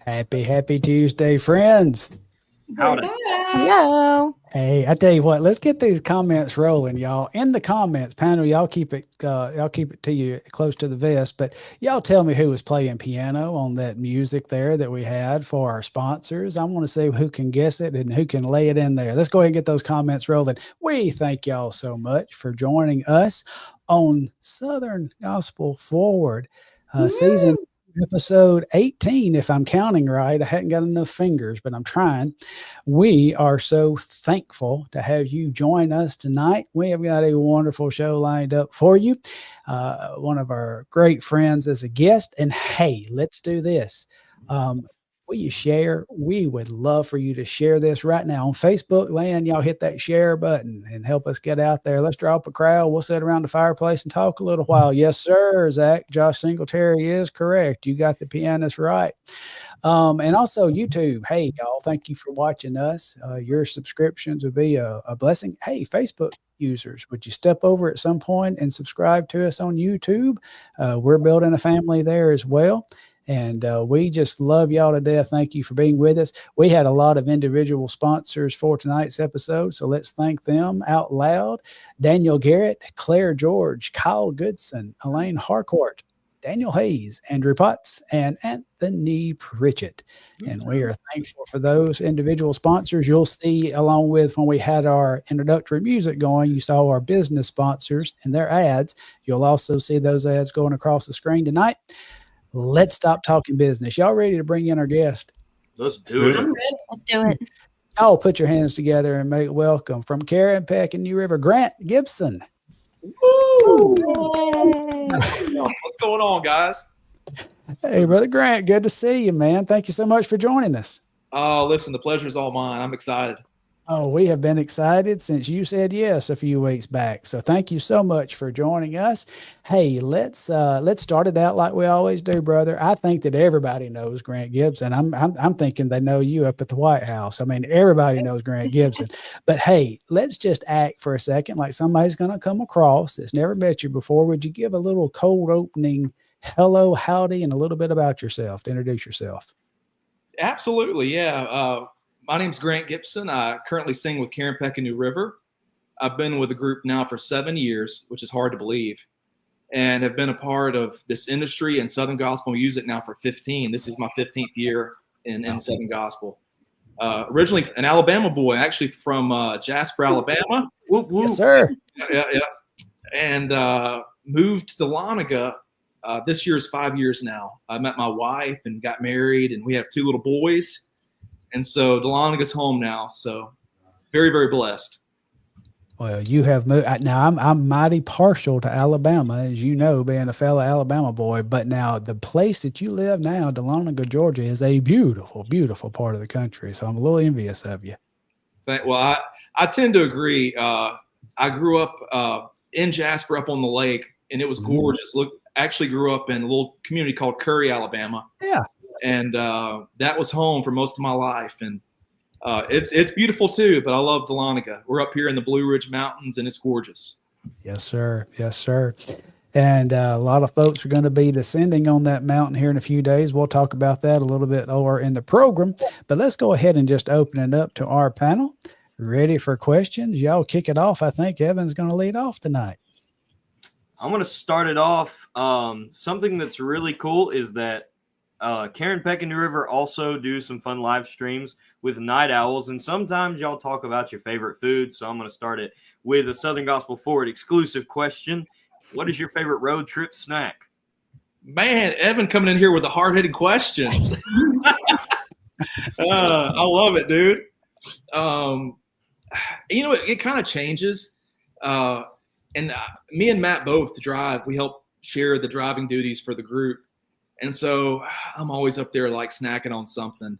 Happy Tuesday, friends. Howdy. Hello. Hey, I tell you what, let's get these comments rolling, y'all. In the comments panel, y'all keep it to you close to the vest, but y'all tell me who was playing piano on that music there that we had for our sponsors. I want to see who can guess it and who can lay it in there. Let's go ahead and get those comments rolling. We thank y'all so much for joining us on Southern Gospel Forward, season episode 18, if I'm counting right. I hadn't got enough fingers, but I'm trying. We are so thankful to have you join us tonight. We have got a wonderful show lined up for you. One of our great friends as a guest. And hey, let's do this. Will you share? We would love for you to share this right now on Facebook land. Y'all hit that share button and help us get out there. Let's draw up a crowd. We'll sit around the fireplace and talk a little while. Yes, sir, Zach. Josh Singletary is correct. You got the pianist right. And also YouTube. Hey, y'all, thank you for watching us. Your subscriptions would be a blessing. Hey, Facebook users, would you step over at some point and subscribe to us on YouTube? We're building a family there as well. And we just love y'all to death. Thank you for being with us. We had a lot of individual sponsors for tonight's episode, so let's thank them out loud. Daniel Garrett, Claire George, Kyle Goodson, Elaine Harcourt, Daniel Hayes, Andrew Potts, and Anthony Pritchett. And we are thankful for those individual sponsors. You'll see, along with when we had our introductory music going, you saw our business sponsors and their ads. You'll also see those ads going across the screen tonight. Let's stop talking business. Y'all ready to bring in our guest? Let's do it. I'm ready. Let's do it. Y'all put your hands together and make welcome from Karen, Peck, and New River, Grant Gibson. Woo! Yay. What's going on, guys? Hey, Brother Grant, good to see you, man. Thank you so much for joining us. Oh, listen, the pleasure's all mine. I'm excited. Oh, we have been excited since you said yes a few weeks back. So thank you so much for joining us. Hey, let's start it out like we always do, brother. I think that everybody knows Grant Gibson. I'm thinking they know you up at the White House. I mean, everybody knows Grant Gibson. But hey, let's just act for a second like somebody's going to come across that's never met you before. Would you give a little cold opening hello, howdy, and a little bit about yourself to introduce yourself? Absolutely, yeah. My name's Grant Gibson. I currently sing with Karen, Peck, and New River. I've been with the group now for 7 years, which is hard to believe, and have been a part of this industry and Southern Gospel music now for 15. This is my 15th year in Southern Gospel. Originally an Alabama boy, actually from Jasper, Alabama. Whoop, whoop. Yes, sir. Yeah. And moved to Dahlonega. This year is 5 years now. I met my wife and got married, and we have 2 little boys. And so Dahlonaga's home now. So very, very blessed. Well, you have moved. Now, I'm mighty partial to Alabama, as you know, being a fellow Alabama boy. But now the place that you live now, Dahlonega, Georgia, is a beautiful, beautiful part of the country. So I'm a little envious of you. Well, I tend to agree. I grew up in Jasper up on the lake, and it was gorgeous. Actually grew up in a little community called Curry, Alabama. Yeah. And that was home for most of my life. And it's beautiful too, but I love Dahlonega. We're up here in the Blue Ridge Mountains, and it's gorgeous. Yes, sir. Yes, sir. And a lot of folks are going to be descending on that mountain here in a few days. We'll talk about that a little bit over in the program. But let's go ahead and just open it up to our panel. Ready for questions? Y'all kick it off. I think Evan's going to lead off tonight. I'm going to start it off. Something that's really cool is that Karen, Peck, and New River also do some fun live streams with Night Owls, and sometimes y'all talk about your favorite food. So I'm going to start it with a Southern Gospel Forward exclusive question. What is your favorite road trip snack? Man, Evan coming in here with the hard-hitting questions. I love it, dude. It kind of changes. And me and Matt both drive. We help share the driving duties for the group. And so I'm always up there like snacking on something.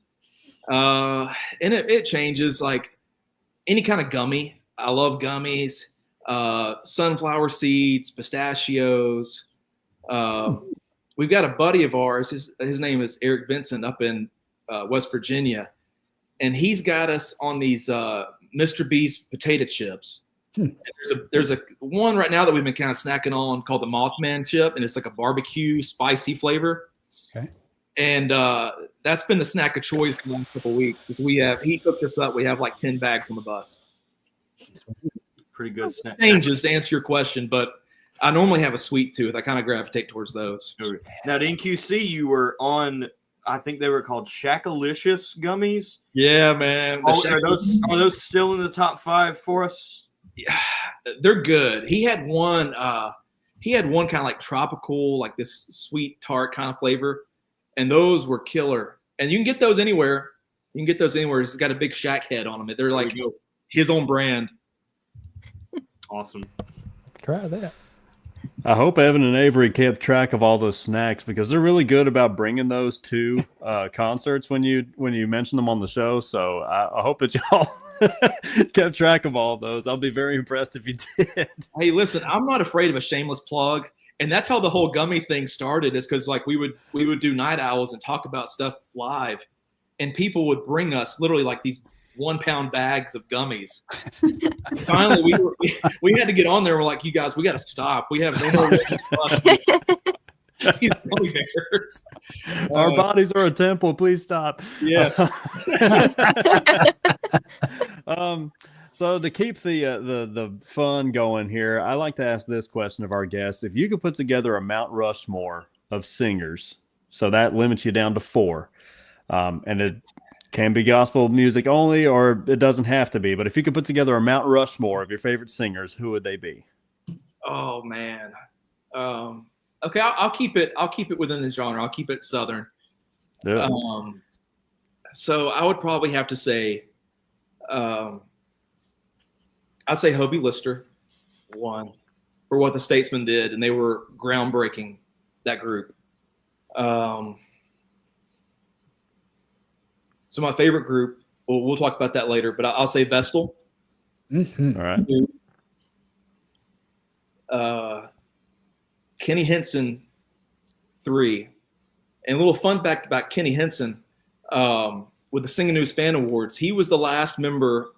And it changes, like any kind of gummy. I love gummies, sunflower seeds, pistachios. We've got a buddy of ours. His name is Eric Vincent up in West Virginia. And he's got us on these Mr. Beast potato chips. There's a one right now that we've been kind of snacking on called the Mothman chip, and it's like a barbecue spicy flavor. Okay. And that's been the snack of choice the last couple of weeks. He cooked us up. We have like 10 bags on the bus. Pretty good snack. Changes to answer your question, but I normally have a sweet tooth. I kind of gravitate towards those. Now, at NQC, you were on, I think they were called Shackalicious gummies. Yeah, man. Are those still in the top 5 for us? Yeah, they're good. He had one kind of like tropical, like this sweet tart kind of flavor, and those were killer. And you can get those anywhere. It's got a big Shack head on them. They're like his own brand. Awesome. Try that. I hope Evan and Avery kept track of all those snacks because they're really good about bringing those to concerts when you mention them on the show. So I hope that y'all kept track of all those. I'll be very impressed if you did. Hey, listen, I'm not afraid of a shameless plug, and that's how the whole gummy thing started. Is because like we would do night owls and talk about stuff live, and people would bring us literally like these 1-pound bags of gummies. Finally, we had to get on there. We're like, you guys, we got to stop. We have no more these gummy bears. Our bodies are a temple. Please stop. Yes. So to keep the fun going here, I like to ask this question of our guests: if you could put together a Mount Rushmore of singers, so that limits you down to 4, and it can be gospel music only, or it doesn't have to be. But if you could put together a Mount Rushmore of your favorite singers, who would they be? Oh man. Okay, I'll keep it within the genre. I'll keep it Southern. Yeah. So I would probably have to say, I'd say Hobie Lister, one, for what the Statesmen did, and they were groundbreaking, that group. So my favorite group, we'll talk about that later, but I'll say Vestal. Mm-hmm. All right. Kenny Henson, 3. And a little fun fact about Kenny Henson, with the Singing News Fan Awards, he was the last male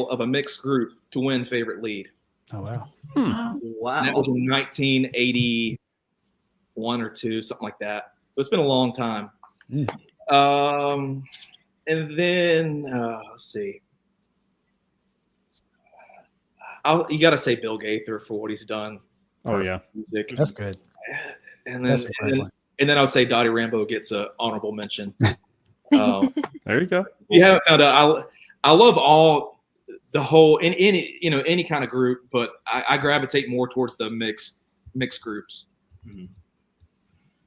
of a mixed group to win favorite lead. Oh, wow. Wow. And that was in 1981 or 2, something like that. So it's been a long time. And then let's see. You got to say Bill Gaither for what he's done. Oh yeah, music. That's good. And then I would say Dottie Rambo gets an honorable mention. there you go. You haven't found out. I love all the whole in any kind of group, but I gravitate more towards the mixed groups.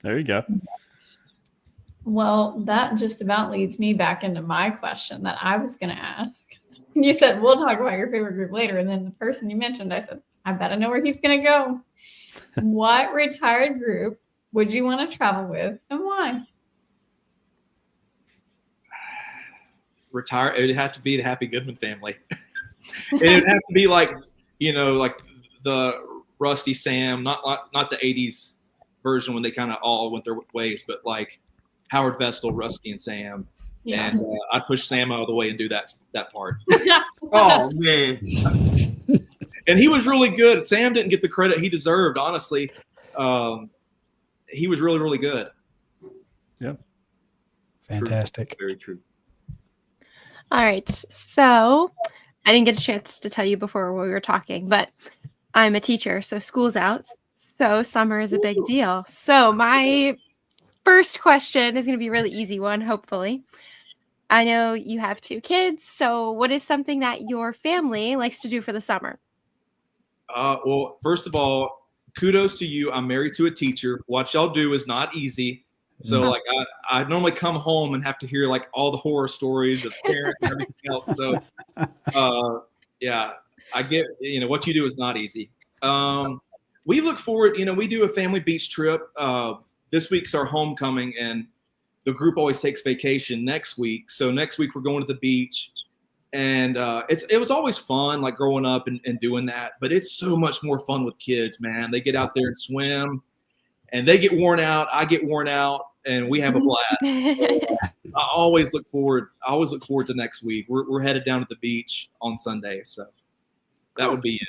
There you go. Well, that just about leads me back into my question that I was going to ask. You said, we'll talk about your favorite group later. And then the person you mentioned, I said, I bet I know where he's going to go. What retired group would you want to travel with and why? Retire. It would have to be the Happy Goodman family. It would have to be like the Rusty Sam, not the 80s version when they kind of all went their ways, but like Howard Vestal, Rusty, and Sam. Yeah. And I'd push Sam out of the way and do that part. Oh, man. And he was really good. Sam didn't get the credit he deserved, honestly. He was really, really good. Yeah. Fantastic. True. Very true. All right. So I didn't get a chance to tell you before we were talking, but I'm a teacher, so school's out. So summer is a big deal. So my first question is going to be a really easy one, hopefully. I know you have 2 kids, so what is something that your family likes to do for the summer? Well, first of all, kudos to you. I'm married to a teacher. What y'all do is not easy. So like I normally come home and have to hear like all the horror stories of parents and everything else. So yeah, I get, what you do is not easy. We look forward, we do a family beach trip. This week's our homecoming and the group always takes vacation next week. So next week we're going to the beach and it was always fun like growing up and doing that, but it's so much more fun with kids, man. They get out there and swim and they get worn out. I get worn out and we have a blast. So, I always look forward to next week. We're headed down to the beach on Sunday. So that would be it.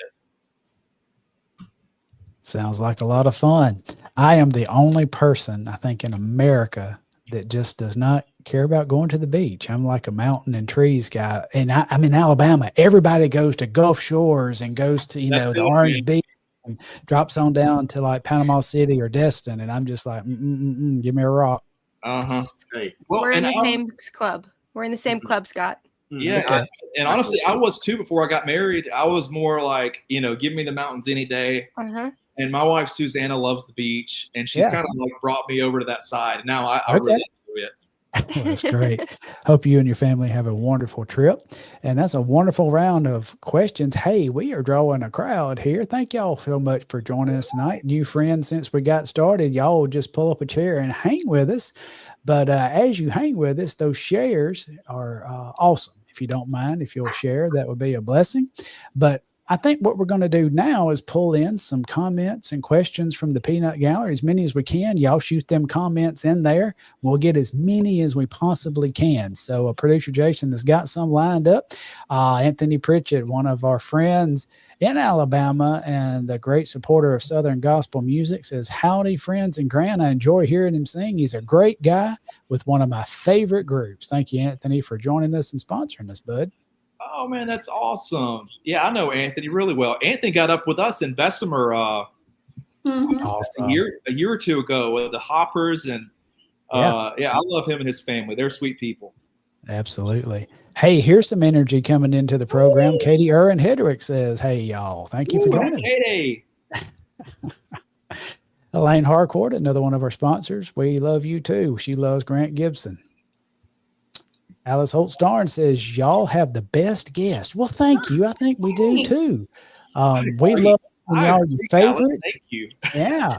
Sounds like a lot of fun. I am the only person, I think, in America that just does not care about going to the beach. I'm like a mountain and trees guy. And I'm in Alabama. Everybody goes to Gulf Shores and goes to, That's the still Orange me. Beach and drops on down to like Panama City or Destin. And I'm just like, give me a rock. Uh-huh. Hey. Well, We're in and the same club. We're in the same club, Scott. Yeah, Okay. and honestly, I was too before I got married. I was more like, give me the mountains any day. Uh-huh. And my wife Susanna loves the beach, and she's Yeah. kind of like brought me over to that side. Now I Okay. really enjoy it. Well, that's great. Hope you and your family have a wonderful trip. And that's a wonderful round of questions. Hey, we are drawing a crowd here. Thank y'all so much for joining us tonight. New friends since we got started. Y'all just pull up a chair and hang with us. But as you hang with us, those shares are awesome. If you don't mind, if you'll share, that would be a blessing. But I think what we're going to do now is pull in some comments and questions from the Peanut Gallery, as many as we can. Y'all shoot them comments in there. We'll get as many as we possibly can. So producer Jason has got some lined up. Anthony Pritchett, one of our friends in Alabama and a great supporter of Southern gospel music, says, howdy, friends and Grant. I enjoy hearing him sing. He's a great guy with one of my favorite groups. Thank you, Anthony, for joining us and sponsoring us, bud. Oh man, that's awesome. Yeah, I know Anthony really well. Anthony got up with us in Bessemer Awesome. a year or two ago with the Hoppers, and yeah, I love him and his family. They're sweet people. Absolutely. Hey, here's some energy coming into the program. Katie Erin Hedrick says, hey, y'all. Thank you for joining. Katie. Elaine Harcourt, another one of our sponsors. We love you too. She loves Grant Gibson. Alice Holt-Starn says, y'all have the best guest. Well, thank you. I think we do too. We love when y'all are your favorites. Thank you. Yeah.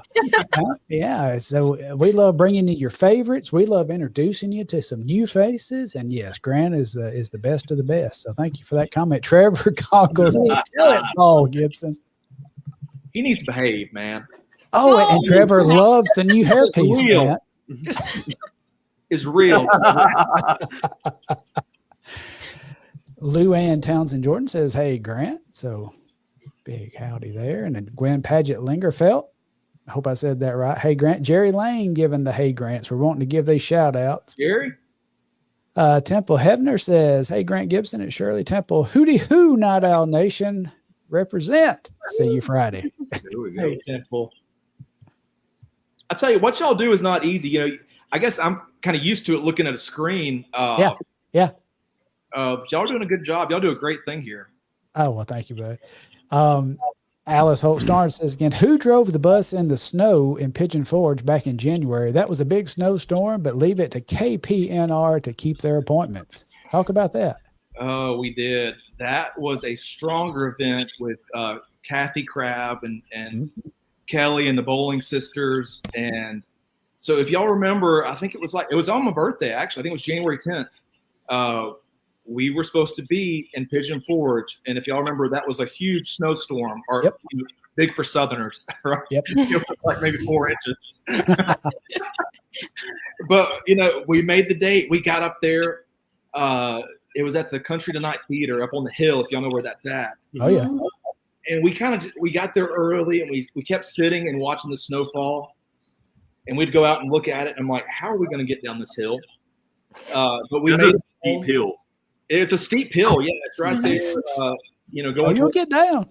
Yeah. So we love bringing you your favorites. We love introducing you to some new faces. And yes, Grant is the best of the best. So thank you for that comment. Trevor Goggles, tell it, Paul Gibson. He needs to behave, man. Oh, and Trevor loves the new hairpiece, Grant. Is real. Lou Ann Townsend Jordan says, hey, Grant. So big howdy there. And then Gwen Paget Lingerfelt. I hope I said that right. Hey, Grant. Jerry Lane giving the hey, Grants. We're wanting to give these shout outs. Jerry? Temple Hebner says, hey, Grant Gibson and Shirley Temple. Hooty hoo, Night Owl Nation. Represent. See you Friday. There we go. Hey, Temple. I tell you, what y'all do is not easy. I guess I'm kind of used to it looking at a screen. Yeah. Y'all are doing a good job. Y'all do a great thing here. Oh, well, thank you, bud. Alice Holt-Starn says again, who drove the bus in the snow in Pigeon Forge back in January? That was a big snowstorm, but leave it to KPNR to keep their appointments. Talk about that. Oh, we did. That was a stronger event with Kathy Crabb and Kelly and the Bowling Sisters. And so if y'all remember, I think it was on my birthday, actually. I think it was January 10th. We were supposed to be in Pigeon Forge. And if y'all remember, that was a huge snowstorm, or big for Southerners, right? Yep. It was like maybe 4 inches. But, we made the date. We got up there. It was at the Country Tonight Theater up on the hill, if y'all know where that's at. Oh, yeah. And we got there early, and we kept sitting and watching the snowfall. And we'd go out and look at it. And I'm like, how are we going to get down this hill? But we made a steep hill. It's a steep hill. Yeah, it's right there. Going you'll get down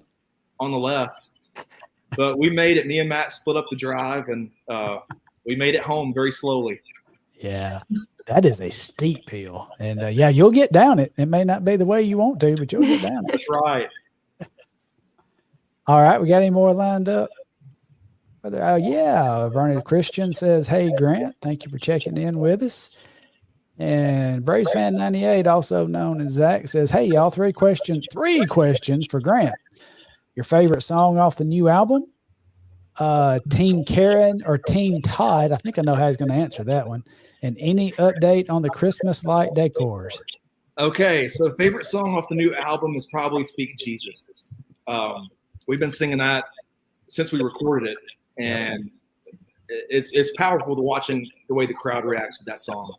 on the left. But we made it. Me and Matt split up the drive, and we made it home very slowly. Yeah, that is a steep hill. And you'll get down it. It may not be the way you want to, but you'll get down it. That's right. All right. We got any more lined up? Vernon Christian says, hey, Grant, thank you for checking in with us. And Braves Fan 98, also known as Zach, says, hey, y'all, three questions for Grant. Your favorite song off the new album? Team Karen or Team Todd? I think I know how he's going to answer that one. And any update on the Christmas light decors? Okay, so favorite song off the new album is probably Speak Jesus. We've been singing that since we recorded it, and it's powerful to watching the way the crowd reacts to that song.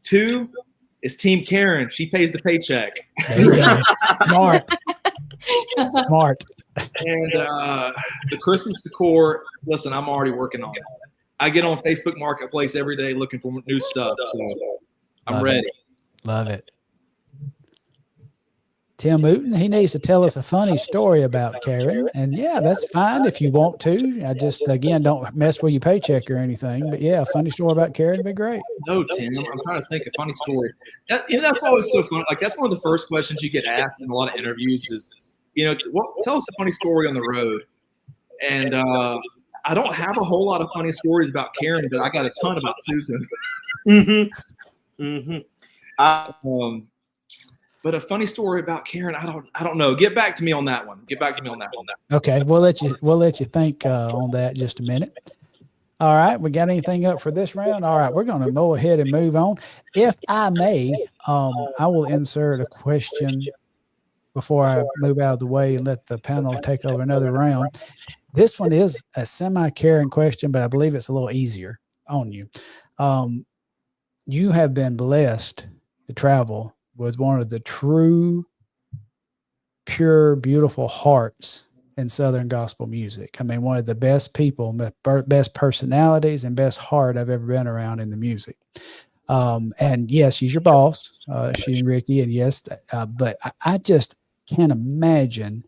2 is Team Karen. She pays the paycheck. Smart. And the Christmas decor, listen, I'm already working on it. I get on Facebook Marketplace every day looking for new stuff. So I'm Love ready. it. Love it. Tim Wooten, he needs to tell us a funny story about Karen. And yeah, that's fine if you want to. I just, again, don't mess with your paycheck or anything. But yeah, a funny story about Karen would be great. No, Tim, I'm trying to think a funny story. That's always so fun. Like, that's one of the first questions you get asked in a lot of interviews is, tell us a funny story on the road. And I don't have a whole lot of funny stories about Karen, but I got a ton about Susan. But a funny story about Karen, I don't know. Get back to me on that one. Okay, we'll let you think on that just a minute. All right, we got anything up for this round? All right, we're going to go ahead and move on. If I may, I will insert a question before I move out of the way and let the panel take over another round. This one is a semi-Karen question, but I believe it's a little easier on you. You have been blessed to travel with one of the true, pure, beautiful hearts in Southern gospel music. I mean, one of the best people, best personalities, and best heart I've ever been around in the music. And yes, she's your boss, she and Ricky, and yes, but I just can't imagine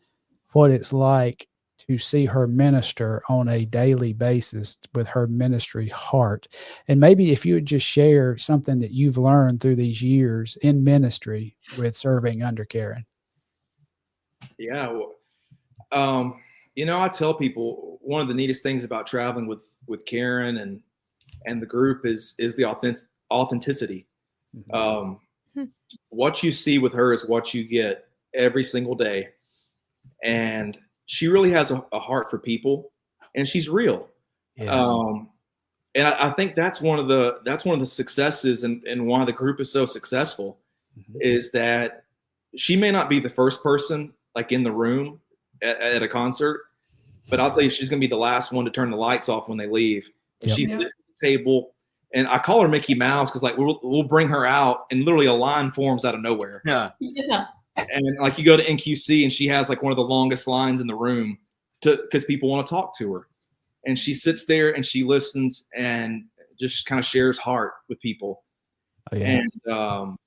what it's like to see her minister on a daily basis with her ministry heart. And maybe if you would just share something that you've learned through these years in ministry with serving under Karen. Yeah. Well, I tell people one of the neatest things about traveling with Karen and the group is the authenticity. Mm-hmm. What you see with her is what you get every single day. And she really has a heart for people, and she's real. Yes. And I think that's one of the successes and why the group is so successful, Mm-hmm. is that she may not be the first person like in the room at a concert, but I'll tell you, she's going to be the last one to turn the lights off when they leave. And she sits at the table, and I call her Mickey Mouse because like we'll bring her out, and literally a line forms out of nowhere. Yeah. And like you go to NQC, and she has like one of the longest lines in the room because people want to talk to her. And she sits there and she listens and just kind of shares heart with people. Oh, yeah. And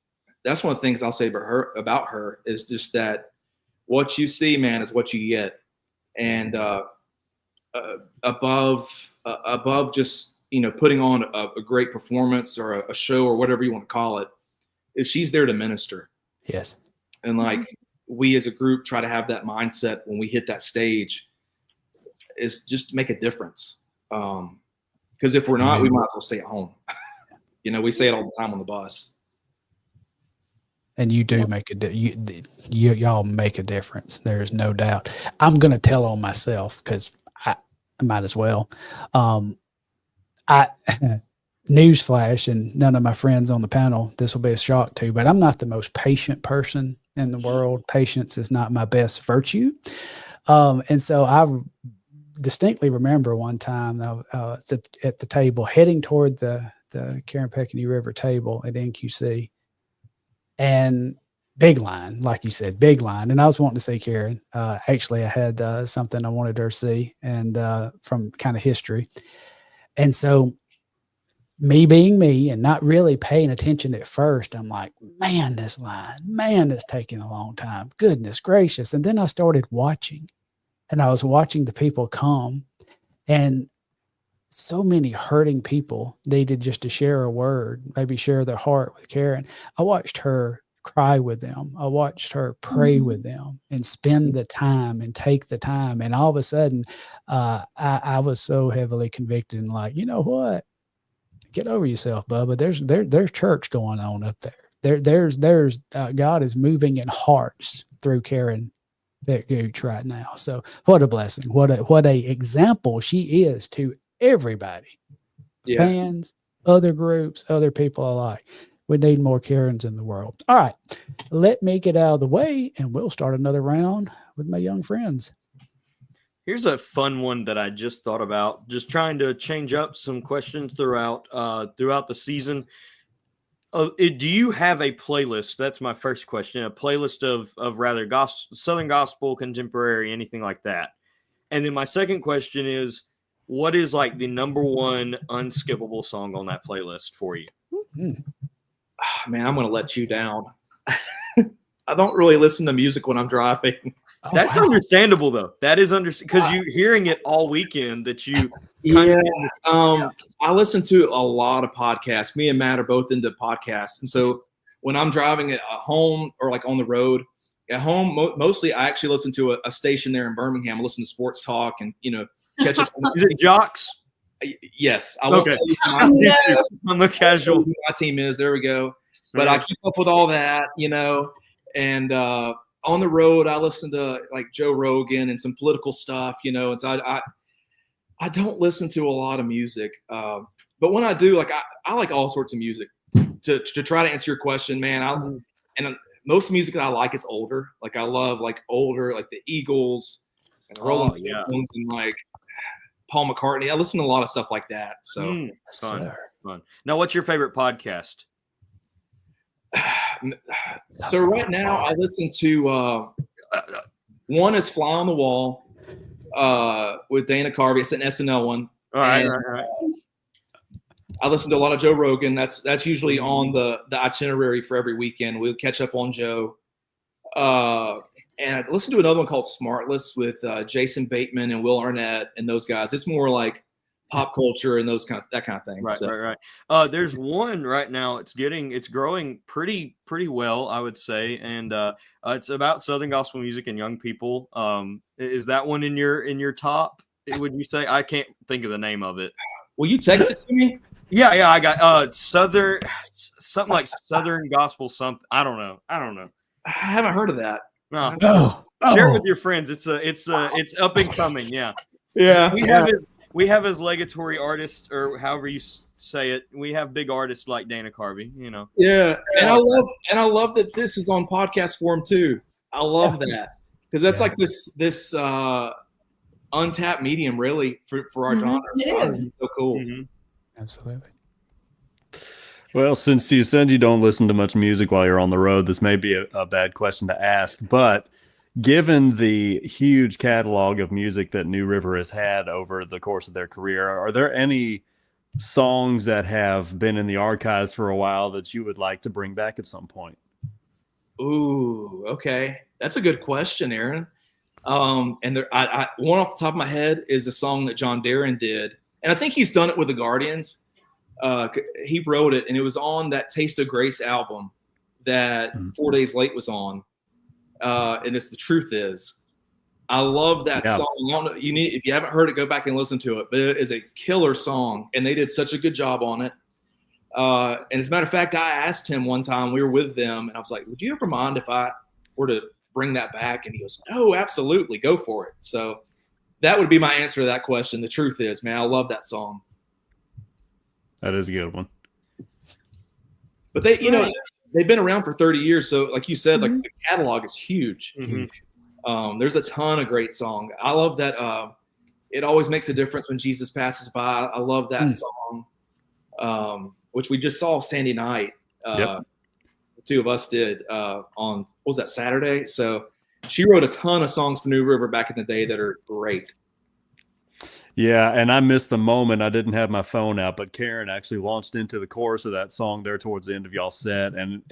that's one of the things I'll say about her is just that what you see, man, is what you get. And above just, putting on a great performance or a show or whatever you want to call it, is she's there to minister. Yes. And like we as a group try to have that mindset when we hit that stage, is just make a difference. Because if we're not, we might as well stay at home. We say it all the time on the bus. And you do make y'all make a difference. There's no doubt. I'm going to tell on myself because I might as well. Newsflash, and none of my friends on the panel, this will be a shock to, but I'm not the most patient person in the world. Patience is not my best virtue. And so I distinctly remember one time at the table heading toward the Karen Peck and River table at NQC, and big line, like you said, big line. And I was wanting to see Karen. Actually, I had something I wanted her to see, and from kind of history. And so me being me and not really paying attention at first, I'm like, man, this line, it's taking a long time. Goodness gracious. And then I started watching, and I was watching the people come, and so many hurting people needed just to share a word, maybe share their heart with Karen. I watched her cry with them. I watched her pray with them and spend the time and take the time. And all of a sudden, I was so heavily convicted and like, you know what? Get over yourself, Bubba. There's church going on up there. There's God is moving in hearts through Karen Peck Gooch right now. So what a blessing. What a example she is to everybody. Yeah. Fans, other groups, other people alike. We need more Karens in the world. All right. Let me get out of the way and we'll start another round with my young friends. Here's a fun one that I just thought about, just trying to change up some questions throughout the season. Do you have a playlist? That's my first question. A playlist of rather Southern gospel, contemporary, anything like that. And then my second question is, what is like the number one unskippable song on that playlist for you? Man, I'm going to let you down. I don't really listen to music when I'm driving. Oh, That's wow. understandable, though. That is because you're hearing it all weekend. That you Yeah. I listen to a lot of podcasts. Me and Matt are both into podcasts. And so when I'm driving at home or like on the road, at home, mostly I actually listen to a station there in Birmingham. I listen to sports talk and, catch up. Is it Jocks? Yes. I won't Okay. tell you who No. I'm a casual. my team is. There we go. But I keep up with all that, and on the road, I listen to like Joe Rogan and some political stuff, and so I don't listen to a lot of music. But when I do, like I like all sorts of music. To try to answer your question, man, and most music that I like is older. Like I love like older, like the Eagles and the Rolling Stones and like Paul McCartney. I listen to a lot of stuff like that. So Fun. Now, what's your favorite podcast? So right now I listen to one is Fly on the Wall with Dana Carvey. It's an SNL one. All right. I listen to a lot of Joe Rogan. That's usually on the itinerary for every weekend. We'll catch up on Joe. And I listen to another one called Smartless with Jason Bateman and Will Arnett and those guys. It's more like pop culture and that kind of thing. Right. There's one right now. It's growing pretty well, I would say, and it's about Southern gospel music and young people. Is that one in your top? Would you say? I can't think of the name of it. Will you text it to me? Yeah, I got something like Southern gospel something. I don't know. I haven't heard of that. No. Share it with your friends. It's up and coming. Yeah. Yeah. We have as legatory artists, or however you say it, we have big artists like Dana Carvey, Yeah, and I love that this is on podcast form too. I love that because that's like this untapped medium really for our genre. It is so cool. Mm-hmm. Absolutely. Well, since you said you don't listen to much music while you're on the road, this may be a bad question to ask, but given the huge catalog of music that New River has had over the course of their career, are there any songs that have been in the archives for a while that you would like to bring back at some point? Ooh, okay. That's a good question, Aaron. And one off the top of my head is a song that John Darren did. And I think he's done it with the Guardians. He wrote it, and it was on that Taste of Grace album that 4 Days Late was on. And it's The Truth Is. I love that song. I don't know, if you haven't heard it, go back and listen to it. But it is a killer song, and they did such a good job on it. And as a matter of fact, I asked him one time, we were with them, and I was like, would you ever mind if I were to bring that back? And he goes, no, absolutely, go for it. So that would be my answer to that question. The Truth Is, man, I love that song. That is a good one. But they've been around for 30 years. So like you said, like the catalog is huge. Mm-hmm. There's a ton of great songs. I love that. It always makes a difference when Jesus passes by. I love that song, which we just saw Sandy Night. The two of us did on, what was that, Saturday? So she wrote a ton of songs for New River back in the day that are great. Yeah, and I missed the moment. I didn't have my phone out, but Karen actually launched into the chorus of that song there towards the end of y'all's set. And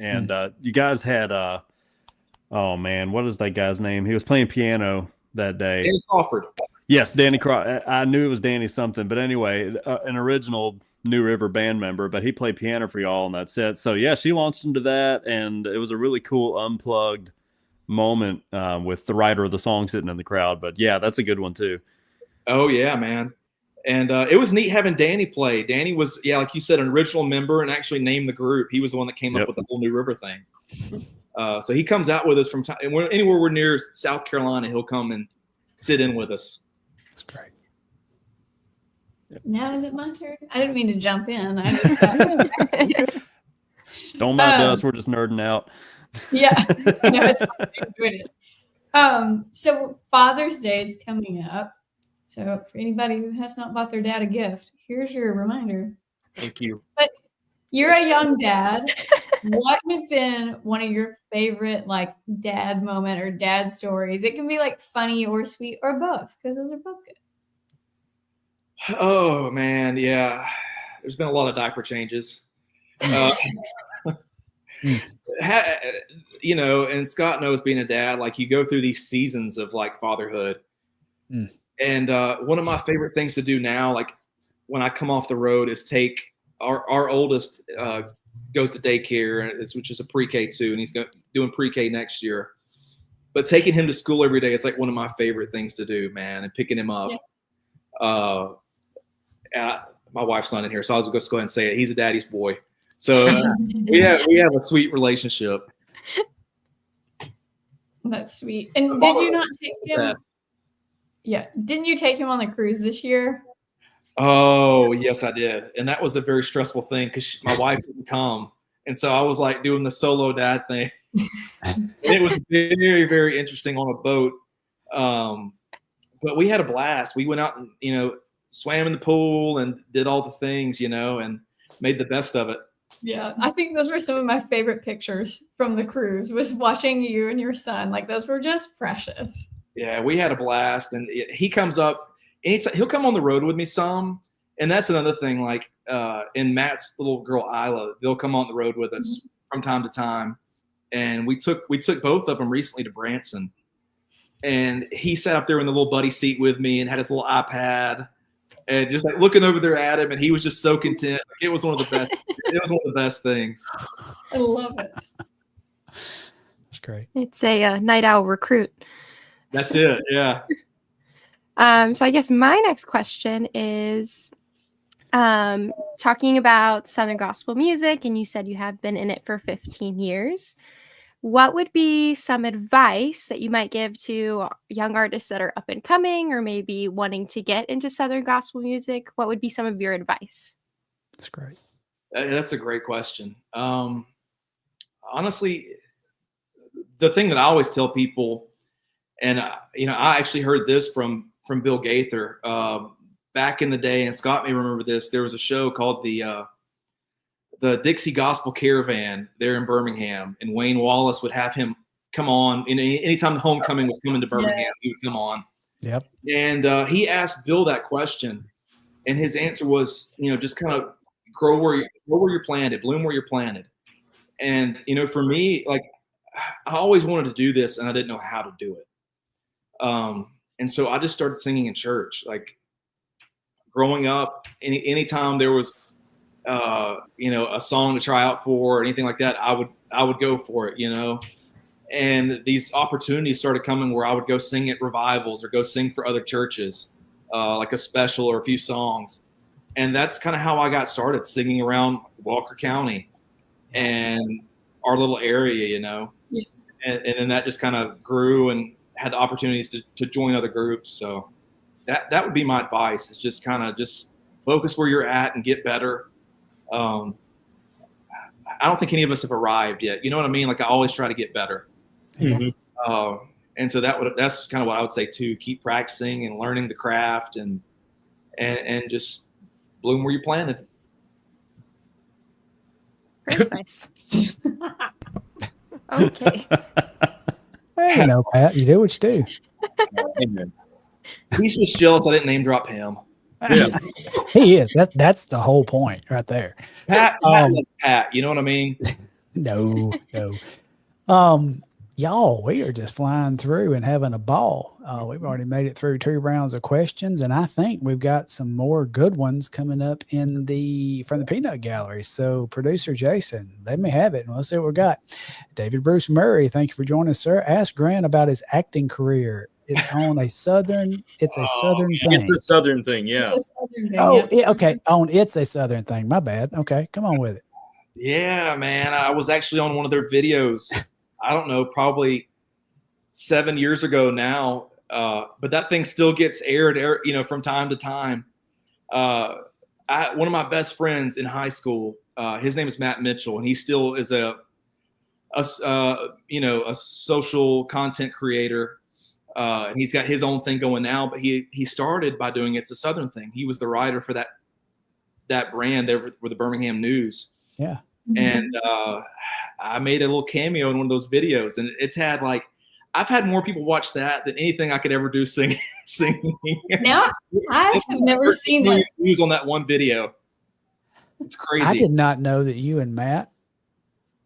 you guys had, oh man, what is that guy's name? He was playing piano that day. Danny Crawford. Yes, Danny Crawford. I knew it was Danny something, but anyway, an original New River band member, but he played piano for y'all on that set. So yeah, she launched into that, and it was a really cool unplugged moment with the writer of the song sitting in the crowd. But yeah, that's a good one too. Oh yeah, man. And it was neat having Danny play. Danny was, like you said, an original member and actually named the group. He was the one that came up with the whole New River thing. So he comes out with us from time. Anywhere we're near South Carolina, he'll come and sit in with us. That's great. Now is it my turn? I didn't mean to jump in. I just got Don't mind us. We're just nerding out. Yeah. No, it's fine. I enjoyed it. So Father's Day is coming up. So for anybody who has not bought their dad a gift, here's your reminder. Thank you. But You're a young dad. What has been one of your favorite like dad moment or dad stories? It can be like funny or sweet or both, because those are both good. Oh man, yeah. There's been a lot of diaper changes. Uh, ha, and Scott knows being a dad, like you go through these seasons of like fatherhood. Mm. And one of my favorite things to do now, like when I come off the road, is take our oldest goes to daycare, which is a pre-K too, and he's doing pre-K next year. But taking him to school every day is like one of my favorite things to do, man, and picking him up. Yeah. My wife's not in here, so I'll just go ahead and say it. He's a daddy's boy. So we have a sweet relationship. That's sweet. And did you not take him? Yes. Yeah. Didn't you take him on the cruise this year? Oh, yes, I did. And that was a very stressful thing because my wife didn't come. And so I was like doing the solo dad thing. And it was very, very interesting on a boat. But we had a blast. We went out and, swam in the pool and did all the things, and made the best of it. Yeah. I think those were some of my favorite pictures from the cruise, was watching you and your son. Like those were just precious. Yeah, we had a blast. And he comes up anytime. He'll come on the road with me some. And that's another thing, like in Matt's little girl, Isla, they'll come on the road with us from time to time. And we took both of them recently to Branson. And he sat up there in the little buddy seat with me and had his little iPad and just like looking over there at him. And he was just so content. It was one of the best. It was one of the best things. I love it. That's great. It's a night owl recruit. That's it. Yeah. So I guess my next question is talking about Southern gospel music, and you said you have been in it for 15 years. What would be some advice that you might give to young artists that are up and coming or maybe wanting to get into Southern gospel music? What would be some of your advice? That's great. That's a great question. Honestly, the thing that I always tell people, and I actually heard this from Bill Gaither back in the day, and Scott may remember this. There was a show called the Dixie Gospel Caravan there in Birmingham, and Wayne Wallace would have him come on. Anytime the homecoming was coming to Birmingham, he would come on. Yep. And he asked Bill that question, and his answer was, just kind of grow where you're planted, bloom where you're planted. And for me, like I always wanted to do this, and I didn't know how to do it. And so I just started singing in church. Like growing up, anytime there was a song to try out for or anything like that, I would go for it, and these opportunities started coming where I would go sing at revivals or go sing for other churches, like a special or a few songs. And that's kind of how I got started singing around Walker County and our little area, Yeah. And then that just kind of grew and had the opportunities to join other groups. So that would be my advice, is just kind of just focus where you're at and get better. I don't think any of us have arrived yet. You know what I mean? Like I always try to get better. Mm-hmm. And so that's kind of what I would say too. Keep practicing and learning the craft and just bloom where you planted. Great advice. Okay. Well, Pat, you do what you do. Amen. He's just jealous I didn't name drop him. Yeah. He is. That's the whole point right there. Pat, Pat, you know what I mean? No. Y'all, we are just flying through and having a ball. We've already made it through 2 rounds of questions, and I think we've got some more good ones coming up from the Peanut Gallery. So, producer Jason, let me have it, and let's see what we got. David Bruce Murray, thank you for joining us, sir. Ask Grant about his acting career. It's on a Southern. It's a Southern thing. It's a Southern thing, yeah. It's a Southern thing, Oh, yeah. okay. It's a Southern thing. My bad. Okay, come on with it. Yeah, man. I was actually on one of their videos. I don't know, probably 7 years ago now. But that thing still gets aired, from time to time. One of my best friends in high school, his name is Matt Mitchell, and he still is a social content creator. And he's got his own thing going now, but he started by doing It's a Southern Thing. He was the writer for that brand there with the Birmingham News. Yeah. And I made a little cameo in one of those videos, and it's had like, I've had more people watch that than anything I could ever do singing. Now I have never seen that. Views on that one video. It's crazy. I did not know that you and Matt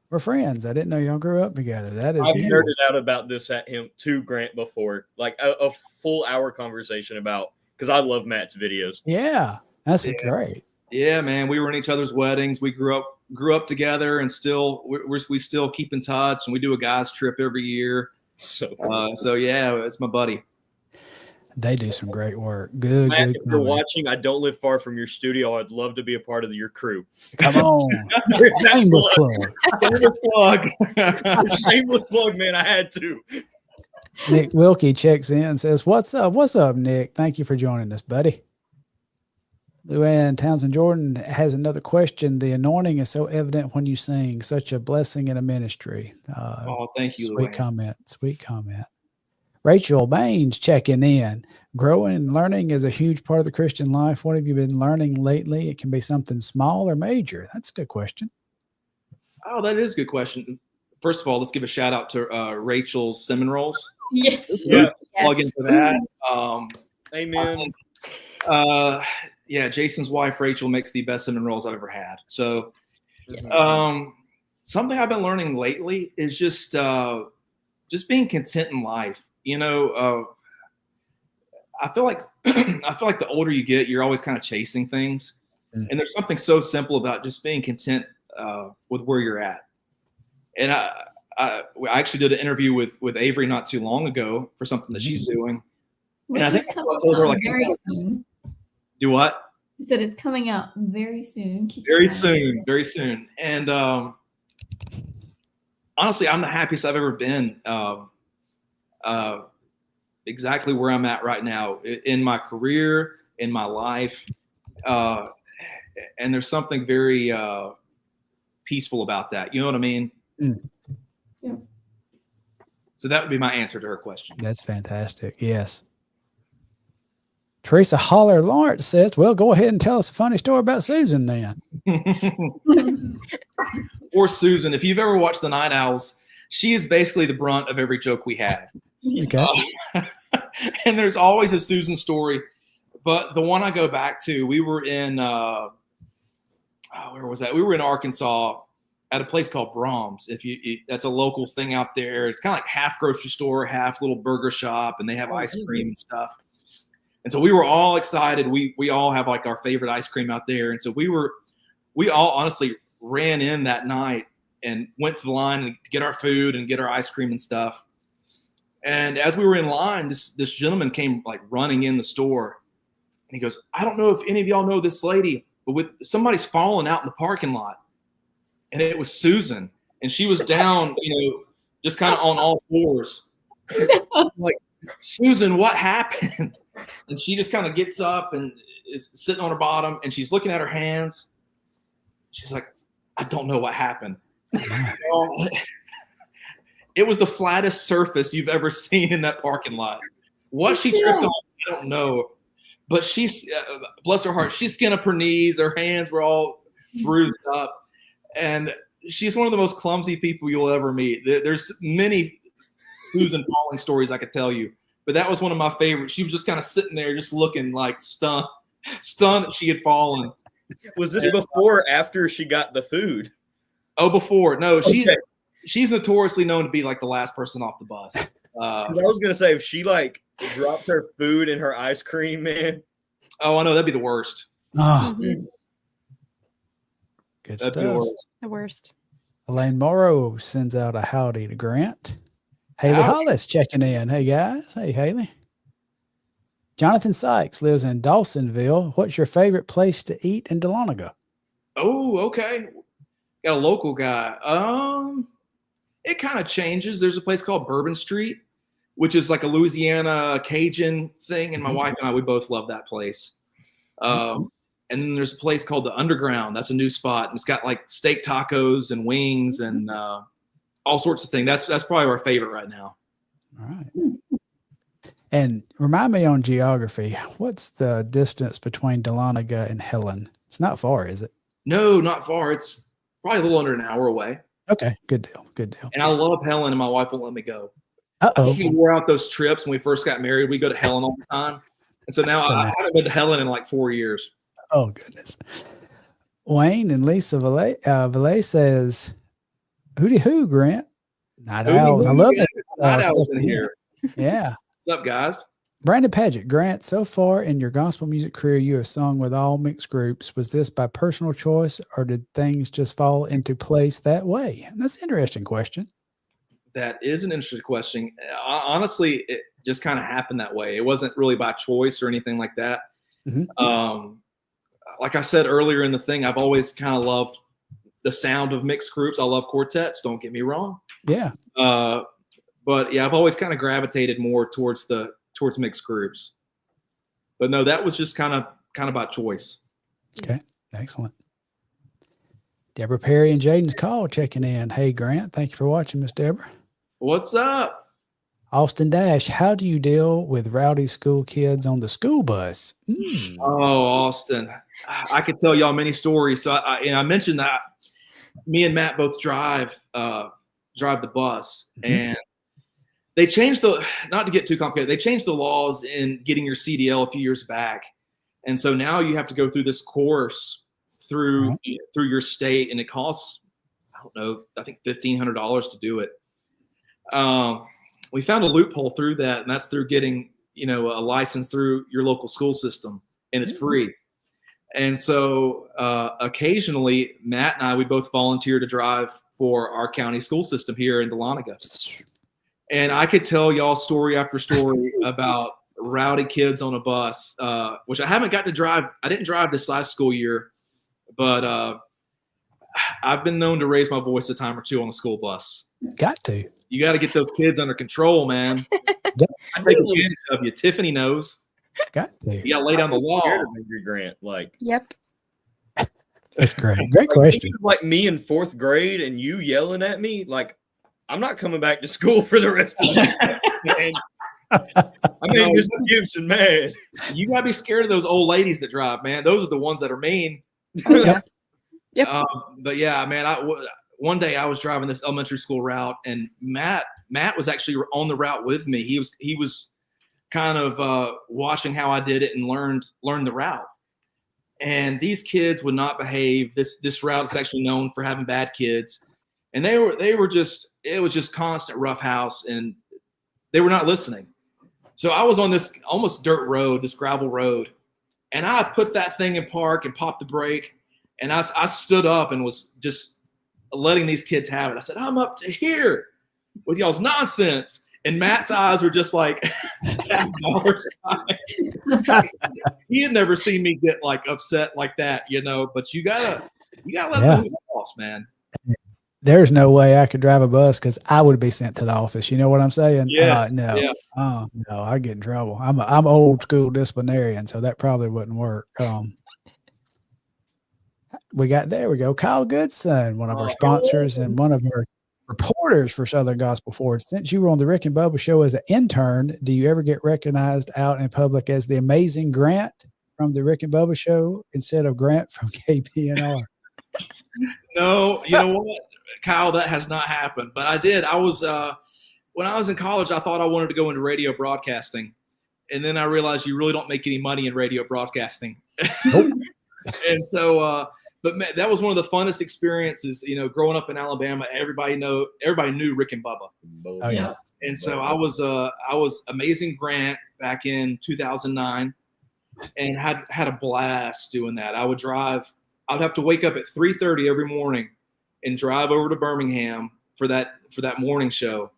were friends. I didn't know y'all grew up together. That is I've new. nerded out about this at him to Grant before, like a full hour conversation about, because I love Matt's videos. Yeah, that's great. Yeah, man, we were in each other's weddings. We grew up together, and still we still keep in touch, and we do a guys trip every year. So yeah, it's my buddy. They do some great work. Good, Matt, good. if you're watching, I don't live far from your studio. I'd love to be a part of your crew. Come on. Shameless plug. Shameless plug. Shameless plug, man. I had to. Nick Wilkie checks in and says, "What's up? What's up, Nick? Thank you for joining us, buddy." Luann Townsend Jordan has another question. The anointing is so evident when you sing. Such a blessing in a ministry. Thank you, Sweet Luann. comment. Sweet comment. Rachel Baines checking in. Growing and learning is a huge part of the Christian life. What have you been learning lately? It can be something small or major. That's a good question. Oh, that is a good question. First of all, let's give a shout out to Rachel's cinnamon rolls. Yes. Yeah. Plug into that. Amen. Yeah, Jason's wife Rachel makes the best cinnamon rolls I've ever had. So, something I've been learning lately is just being content in life. You know, I feel like the older you get, you're always kind of chasing things, and there's something so simple about just being content with where you're at. And I actually did an interview with Avery not too long ago for something that she's doing. Which and I is think coming I told her, out like, very soon. Do what? I said it's coming out very soon. Very soon. And honestly, I'm the happiest I've ever been. Exactly where I'm at right now in my career, in my life. And there's something very peaceful about that. You know what I mean? Mm. Yeah. So that would be my answer to her question. That's fantastic. Yes. Teresa Holler Lawrence says, well, go ahead and tell us a funny story about Susan then. Or Susan. If you've ever watched The Night Owls, she is basically the brunt of every joke we have. Okay. And there's always a Susan story. But the one I go back to, we were in, where was that? We were in Arkansas at a place called Brahms. That's a local thing out there. It's kind of like half grocery store, half little burger shop, and they have ice cream and stuff. And so we were all excited. We all have like our favorite ice cream out there. And so we all honestly ran in that night and went to the line and get our food and get our ice cream and stuff. And as we were in line, this gentleman came like running in the store, and he goes, I don't know if any of y'all know this lady, but somebody's fallen out in the parking lot. And it was Susan, and she was down, just kind of on all fours. Like, Susan, what happened? And she just kind of gets up and is sitting on her bottom, and she's looking at her hands. She's like, I don't know what happened. It was the flattest surface you've ever seen in that parking lot. What she tripped on, I don't know. But she's, bless her heart, she skinned up her knees. Her hands were all bruised up. And she's one of the most clumsy people you'll ever meet. There's many Susan falling stories I could tell you, but that was one of my favorites. She was just kind of sitting there just looking like stunned that she had fallen. Was this before or after she got the food? Oh, before. No, she's notoriously known to be like the last person off the bus. I was going to say, if she like dropped her food and her ice cream, man. Oh, I know. That'd be the worst. Oh, Mhm. good That'd be stuff. The worst. Elaine Morrow sends out a howdy to Grant. Haley Howdy. Hollis checking in. Hey, guys. Hey, Haley. Jonathan Sykes lives in Dawsonville. What's your favorite place to eat in Dahlonega? Oh, okay. Got a local guy. It kind of changes. There's a place called Bourbon Street, which is like a Louisiana Cajun thing, and my wife and I, we both love that place. And then there's a place called the Underground. That's a new spot, and it's got like steak tacos and wings and all sorts of things. That's probably our favorite right now. All right. And remind me on geography, what's the distance between Dahlonega and Helen? It's not far, is it? No, not far. It's probably a little under an hour away. Okay, good deal. Good deal. And I love Helen, and my wife won't let me go. I Uh-oh. think we wore out those trips when we first got married. We go to Helen all the time. And so now I haven't been to Helen in like 4 years. Oh, goodness. Wayne and Lisa Valet says, who, Grant? Night Owls. I love that. Night Owls in here. Yeah. What's up, guys? Brandon Paget, Grant, so far in your gospel music career, you have sung with all mixed groups. Was this by personal choice, or did things just fall into place that way? And that's an interesting question. That is an interesting question. Honestly, it just kind of happened that way. It wasn't really by choice or anything like that. Mm-hmm. Like I said earlier in the thing, I've always kind of loved the sound of mixed groups. I love quartets. Don't get me wrong. Yeah. But yeah, I've always kind of gravitated more towards mixed groups. But no, that was just kind of by choice. Okay. Excellent. Deborah Perry and Jaden's call checking in. Hey, Grant. Thank you for watching, Miss Deborah. What's up? Austin Dash, how do you deal with rowdy school kids on the school bus? Oh, Austin. I could tell y'all many stories. So I mentioned that me and Matt both drive the bus, and they changed not to get too complicated, they changed the laws in getting your CDL a few years back. And so now you have to go through this course through your state, and it costs, I don't know, I think $1,500 to do it. We found a loophole through that, and that's through getting, a license through your local school system, and it's free. And so occasionally, Matt and I, we both volunteer to drive for our county school system here in Dahlonega. And I could tell y'all story after story about rowdy kids on a bus, which I haven't got to drive. I didn't drive this last school year, but I've been known to raise my voice a time or two on the school bus. Got to. You got to get those kids under control, man. I take advantage of you. Tiffany knows. Got to. You got to lay down the law. Grant, Yep. That's great. Great question. Like me in 4th grade and you yelling at me, like, I'm not coming back to school for the rest of the day, man. I mean, Mr. Gibson, man. You got to be scared of those old ladies that drive, man. Those are the ones that are mean. Yep. But yeah, man, one day I was driving this elementary school route, and Matt was actually on the route with me. He was kind of watching how I did it and learned the route. And these kids would not behave. This route is actually known for having bad kids, and it was just constant roughhouse, and they were not listening. So I was on this almost dirt road, this gravel road, and I put that thing in park and popped the brake, and I stood up and was just letting these kids have it. I said, I'm up to here with y'all's nonsense. And Matt's eyes were just like $1 sign. He had never seen me get like upset like that, but you gotta let them who's boss, man. There's no way I could drive a bus because I would be sent to the office. You know what I'm saying? Yes. No. Yeah. Oh, no, I get in trouble. I'm old school disciplinarian, so that probably wouldn't work. There we go. Kyle Goodson, one of our sponsors and one of our reporters for Southern Gospel Forward. Since you were on the Rick and Bubba show as an intern, do you ever get recognized out in public as the amazing Grant from the Rick and Bubba show instead of Grant from KPNR? No, you know what, Kyle, that has not happened. But I did. I was when I was in college, I thought I wanted to go into radio broadcasting, and then I realized you really don't make any money in radio broadcasting. Nope. And so, but man, that was one of the funnest experiences. Growing up in Alabama, everybody knew Rick and Bubba. Oh yeah. And so I was Amazing Grant back in 2009, and had a blast doing that. I would have to wake up at 3:30 every morning and drive over to Birmingham for that morning show,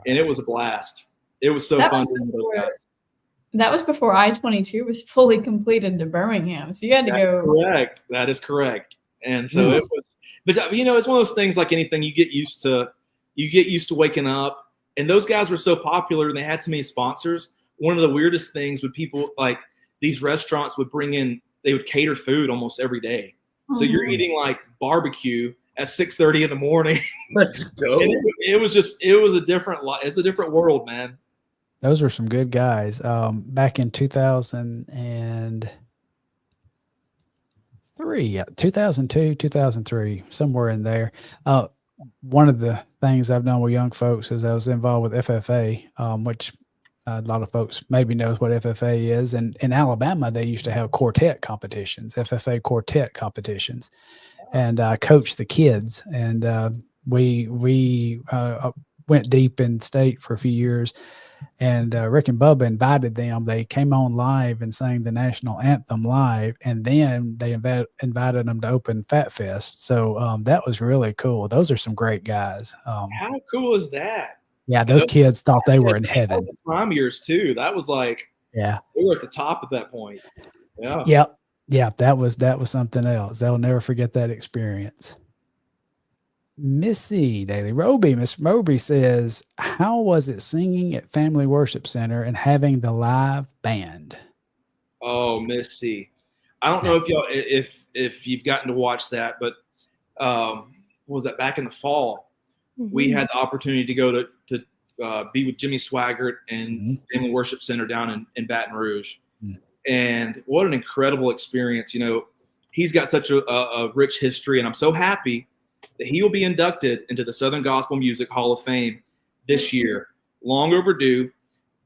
and it was a blast. It was so fun to meet those guys. That was before I-22 was fully completed to Birmingham, so you had to go. Correct. That is correct. And so it was, but it's one of those things like anything you get used to waking up, and those guys were so popular and they had so many sponsors. One of the weirdest things would people like these restaurants would they would cater food almost every day. So you're eating like barbecue at 6:30 in the morning. Let's go. It was a different world, man. Those were some good guys. Back in 2005, 2002, 2003, somewhere in there. One of the things I've done with young folks is I was involved with FFA, which a lot of folks maybe knows what FFA is. And in Alabama, they used to have quartet competitions, FFA quartet competitions. And I coached the kids. And we went deep in state for a few years. And Rick and Bubba invited them. They came on live and sang the national anthem live, and then they invited them to open Fat Fest. So that was really cool. Those are some great guys. How cool is that? Yeah, those kids thought they were in That heaven. was the prime years too. That was like, Yeah, they were at the top at that point. Yeah. yeah. That was something else. They'll never forget that experience. Missy Daily Roby, Miss Roby says, how was it singing at Family Worship Center and having the live band? Oh, Missy. I don't know if y'all if you've gotten to watch that, but what was that, back in the fall? We had the opportunity to go to be with Jimmy Swaggart and Family Worship Center down in Baton Rouge. And what an incredible experience. You know, he's got such a rich history, and I'm so happy that he will be inducted into the Southern Gospel Music Hall of Fame this year. Long overdue,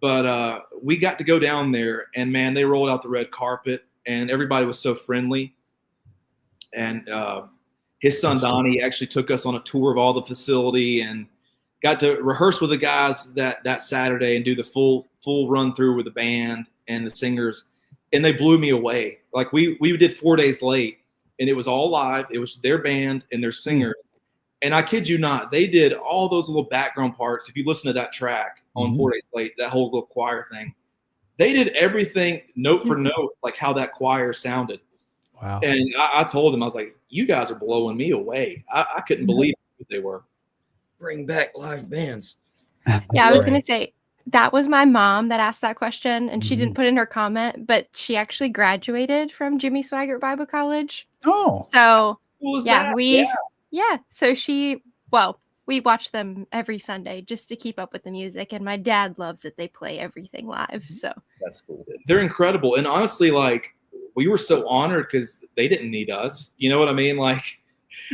but we got to go down there, and man, they rolled out the red carpet, and everybody was so friendly. And his son Donnie actually took us on a tour of all the facility and got to rehearse with the guys that Saturday and do the full run through with the band and the singers, and they blew me away. Like we did 4 days late. And it was all live. It was their band and their singers. And I kid you not, they did all those little background parts. If you listen to that track on 4 days late, that whole little choir thing, they did everything note for note, like how that choir sounded. Wow. And I told them, I was like, you guys are blowing me away. I couldn't believe what they were. Bring back live bands. Yeah, I was going to say, that was my mom that asked that question, and she didn't put in her comment, but she actually graduated from Jimmy Swaggart Bible College. Oh, So Cool as yeah, that. so we watch them every Sunday just to keep up with the music, and my dad loves it. They play everything live. So That's cool. They're incredible. And honestly, like, we were so honored because they didn't need us. You know what I mean? Like,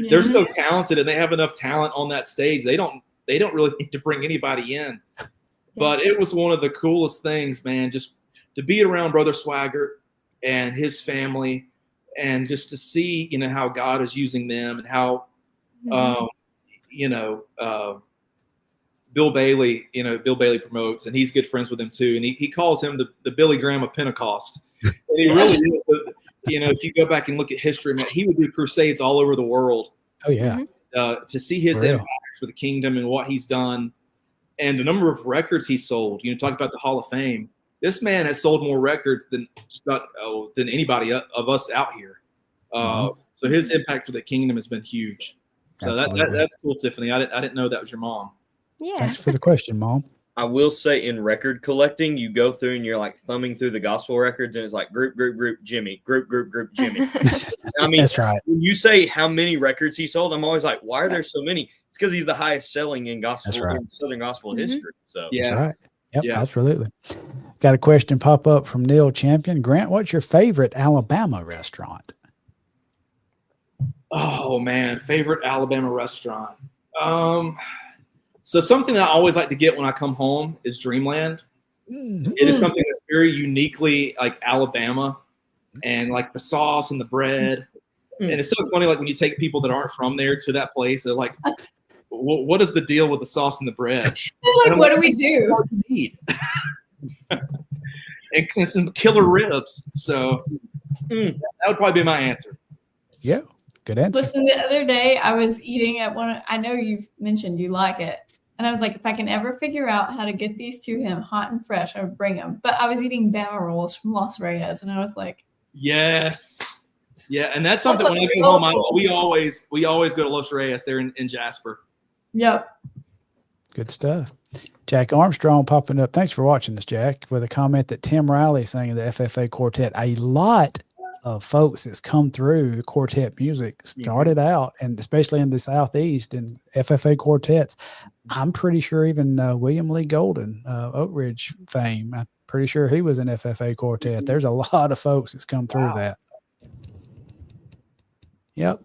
they're so talented, and they have enough talent on that stage. They don't really need to bring anybody in. But it was one of the coolest things, man, just to be around Brother Swaggart and his family, and just to see, you know, how God is using them, and how, Bill Bailey promotes, and he's good friends with him too. And he calls him the Billy Graham of Pentecost. And he really is. You know, if you go back and look at history, man, he would do crusades all over the world. Oh yeah. To see his impact for the kingdom and what he's done, and the number of records he sold. You know, talk about the Hall of Fame. This man has sold more records than anybody of us out here. So his impact for the kingdom has been huge. So that's cool, Tiffany. I didn't know that was your mom. yeah. Thanks for the question, Mom. I will say, in record collecting, you go through and you're like thumbing through the gospel records, and it's like group, Jimmy, group, Jimmy. I mean, That's right. When you say how many records he sold, I'm always like, why are there so many? It's because he's the highest selling in gospel, in Southern gospel history. So That's right. Yep, Yeah. absolutely. Got a question pop up from Neil Champion. Grant, what's your favorite Alabama restaurant? Oh man, favorite Alabama restaurant. So something that I always like to get when I come home is Dreamland. It is something that's very uniquely like Alabama, and like the sauce and the bread. And it's so funny, like when you take people that aren't from there to that place, they're like, what is the deal with the sauce and the bread? They're like, what do we do? What do you need? And some killer ribs. So that would probably be my answer. Yeah, good answer. Listen, the other day I was eating at one. I know you've mentioned you like it, and I was like, if I can ever figure out how to get these to him hot and fresh, I would bring them. But I was eating Bama rolls from Los Reyes, and I was like, yes, yeah, and that's something when I get home, we always go to Los Reyes there in Jasper. yep. Good stuff. Jack Armstrong popping up. Thanks for watching this, Jack, with a comment that Tim Riley sang in the FFA quartet. A lot of folks that's come through quartet music started out, and especially in the Southeast, in FFA quartets. I'm pretty sure even William Lee Golden, Oak Ridge fame, I'm pretty sure he was an FFA quartet. There's a lot of folks that's come through that. Yep.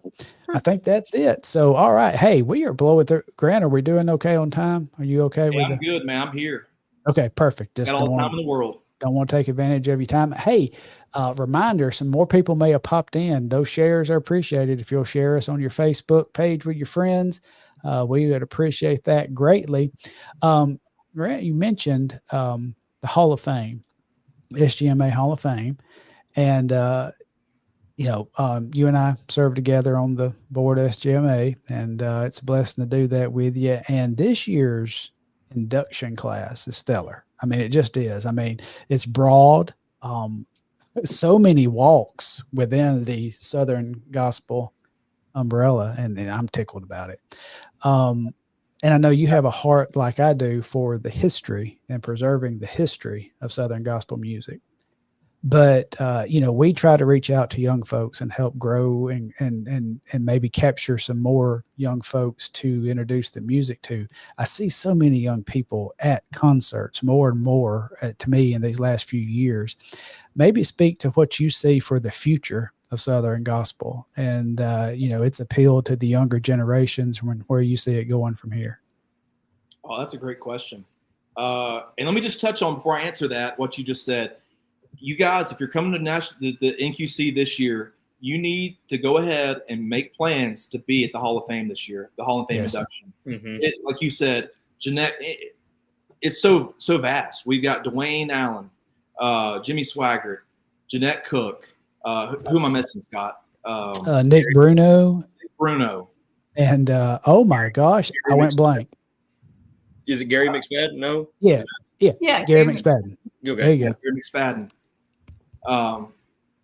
I think that's it. So, all right. Hey, we are blowing through. Grant, are we doing okay on time? Are you okay Hey, with I'm it? good, man. I'm here. Okay, perfect. Just Got all the time in the world. don't want to take advantage of your time. Hey, reminder, some more people may have popped in. Those shares are appreciated. If you'll share us on your Facebook page with your friends, we would appreciate that greatly. Grant, you mentioned the Hall of Fame, SGMA Hall of Fame. And, you and I served together on the board of SGMA, and it's a blessing to do that with you. And this year's induction class is stellar. I mean, it just is. I mean, it's broad. So many walks within the Southern Gospel umbrella, and I'm tickled about it. And I know you have a heart like I do for the history and preserving the history of Southern Gospel music. But we try to reach out to young folks and help grow and maybe capture some more young folks to introduce the music to. I see so many young people at concerts more and more to me in these last few years. Maybe speak to what you see for the future of Southern Gospel and its appeal to the younger generations, where you see it going from here. Oh, that's a great question. And let me just touch on, before I answer that, what you just said. You guys, if you're coming to the NQC this year, you need to go ahead and make plans to be at the Hall of Fame this year, the Hall of Fame induction. Mm-hmm. Like you said, Jeanette, it's so vast. We've got Dwayne Allen, Jimmy Swaggart, Jeanette Cook. Who am I missing, Scott? Nick Bruno. And oh my gosh, I went blank. Is it Gary McSpadden? No. Yeah. Gary McSpadden. Okay. There you go. Gary McSpadden.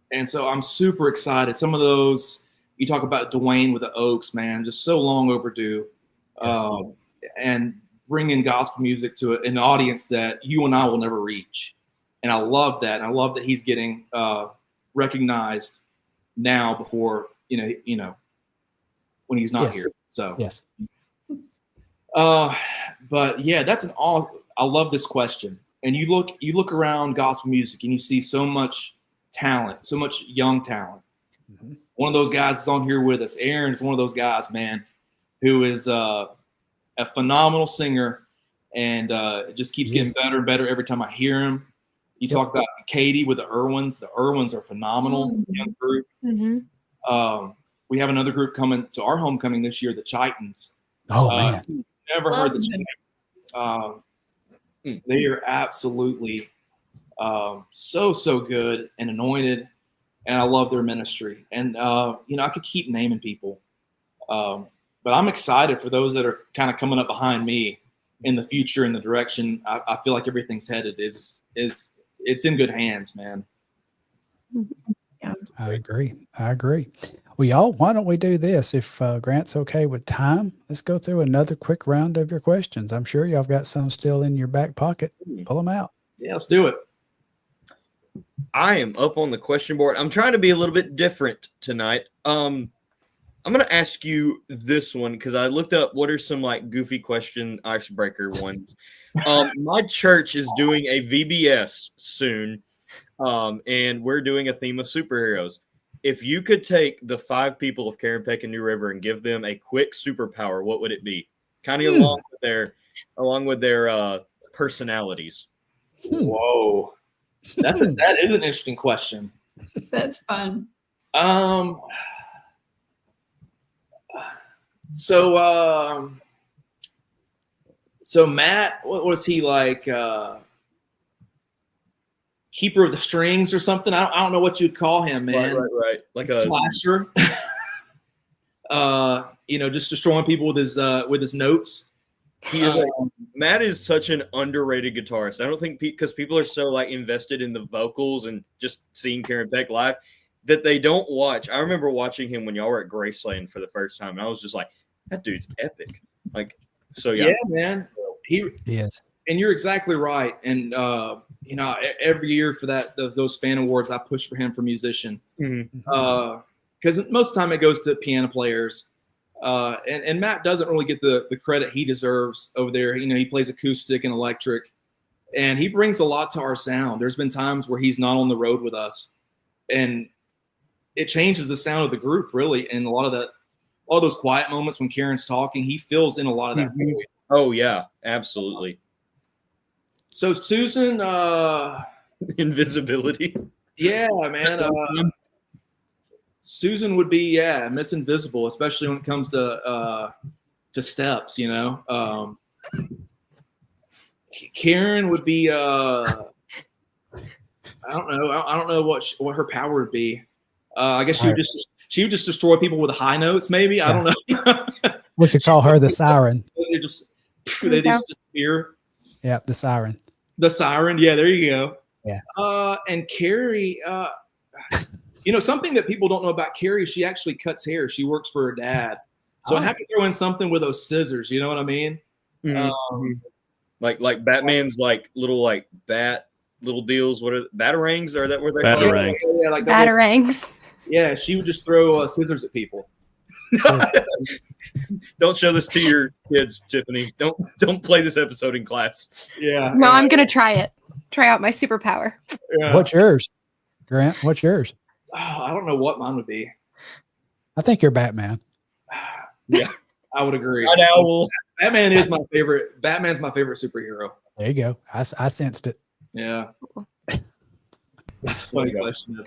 And so I'm super excited. Some of those, you talk about Dwayne with the Oaks, man, just so long overdue. Yes. And bringing gospel music to an audience that you and I will never reach. And I love that. And I love that he's getting recognized now before, when he's not here. So, yes. But yeah, I love this question. And you look around gospel music and you see so much talent, so much young talent. Mm-hmm. One of those guys is on here with us. Aaron is one of those guys, man, who is a phenomenal singer and just keeps getting better and better every time I hear him. You talk about Katie with the Irwins. The Irwins are phenomenal, young group. Mm-hmm. We have another group coming to our homecoming this year, the Chitons. Oh, man. Never heard the Chitons. They are absolutely so good and anointed, and I love their ministry. And I could keep naming people, but I'm excited for those that are kind of coming up behind me in the future, in the direction I feel like everything's headed. Is it's in good hands, man. Yeah. I agree. Well, y'all, why don't we do this? If Grant's okay with time, let's go through another quick round of your questions. I'm sure y'all got some still in your back pocket. Pull them out. Yeah, let's do it. I am up on the question board. I'm trying to be a little bit different tonight. I'm going to ask you this one because I looked up what are some like goofy question icebreaker ones. My church is doing a VBS soon, and we're doing a theme of superheroes. If you could take the 5 people of Karen, Peck, and New River and give them a quick superpower, what would it be? Kind of along with their personalities. Whoa, that is an interesting question. That's fun. So Matt, what was he like? Keeper of the strings or something? I don't know what you'd call him, man. Right. Like a slasher. Just destroying people with his notes. Matt is such an underrated guitarist. I don't think because people are so like invested in the vocals and just seeing Karen Peck live that they don't watch. I remember watching him when y'all were at Graceland for the first time, and I was just like, that dude's epic. Like, so yeah man. He is. And you're exactly right. And every year for those fan awards, I push for him for musician. Because most of the time it goes to piano players. And Matt doesn't really get the credit he deserves over there. He plays acoustic and electric, and he brings a lot to our sound. There's been times where he's not on the road with us, and it changes the sound of the group really. And a lot of those quiet moments when Karen's talking, he fills in a lot of that void. Oh yeah, absolutely. So Susan, Invisibility. yeah, man. Susan would be Miss Invisible, especially when it comes to steps. Karen would be I don't know what her power would be. I guess she would just destroy people with high notes. Maybe I don't know. We could call her the siren. they just disappear. Yeah, the siren. The siren. Yeah, there you go. Yeah. And Carrie, something that people don't know about Carrie, she actually cuts hair. She works for her dad. So I have to throw in something with those scissors. You know what I mean? Mm-hmm. Like Batman's little deals. What are batarangs? Are that where they're called? Batarang. Yeah, like Batarangs. Yeah, she would just throw scissors at people. Don't show this to your kids, Tiffany. Don't play this episode in class. Yeah. No, I'm gonna try it. Try out my superpower. Yeah. What's yours, Grant? What's yours? Oh, I don't know what mine would be. I think you're Batman. Yeah, I would agree. Night Owl. Batman's my favorite superhero. There you go. I sensed it. Yeah. That's a funny question.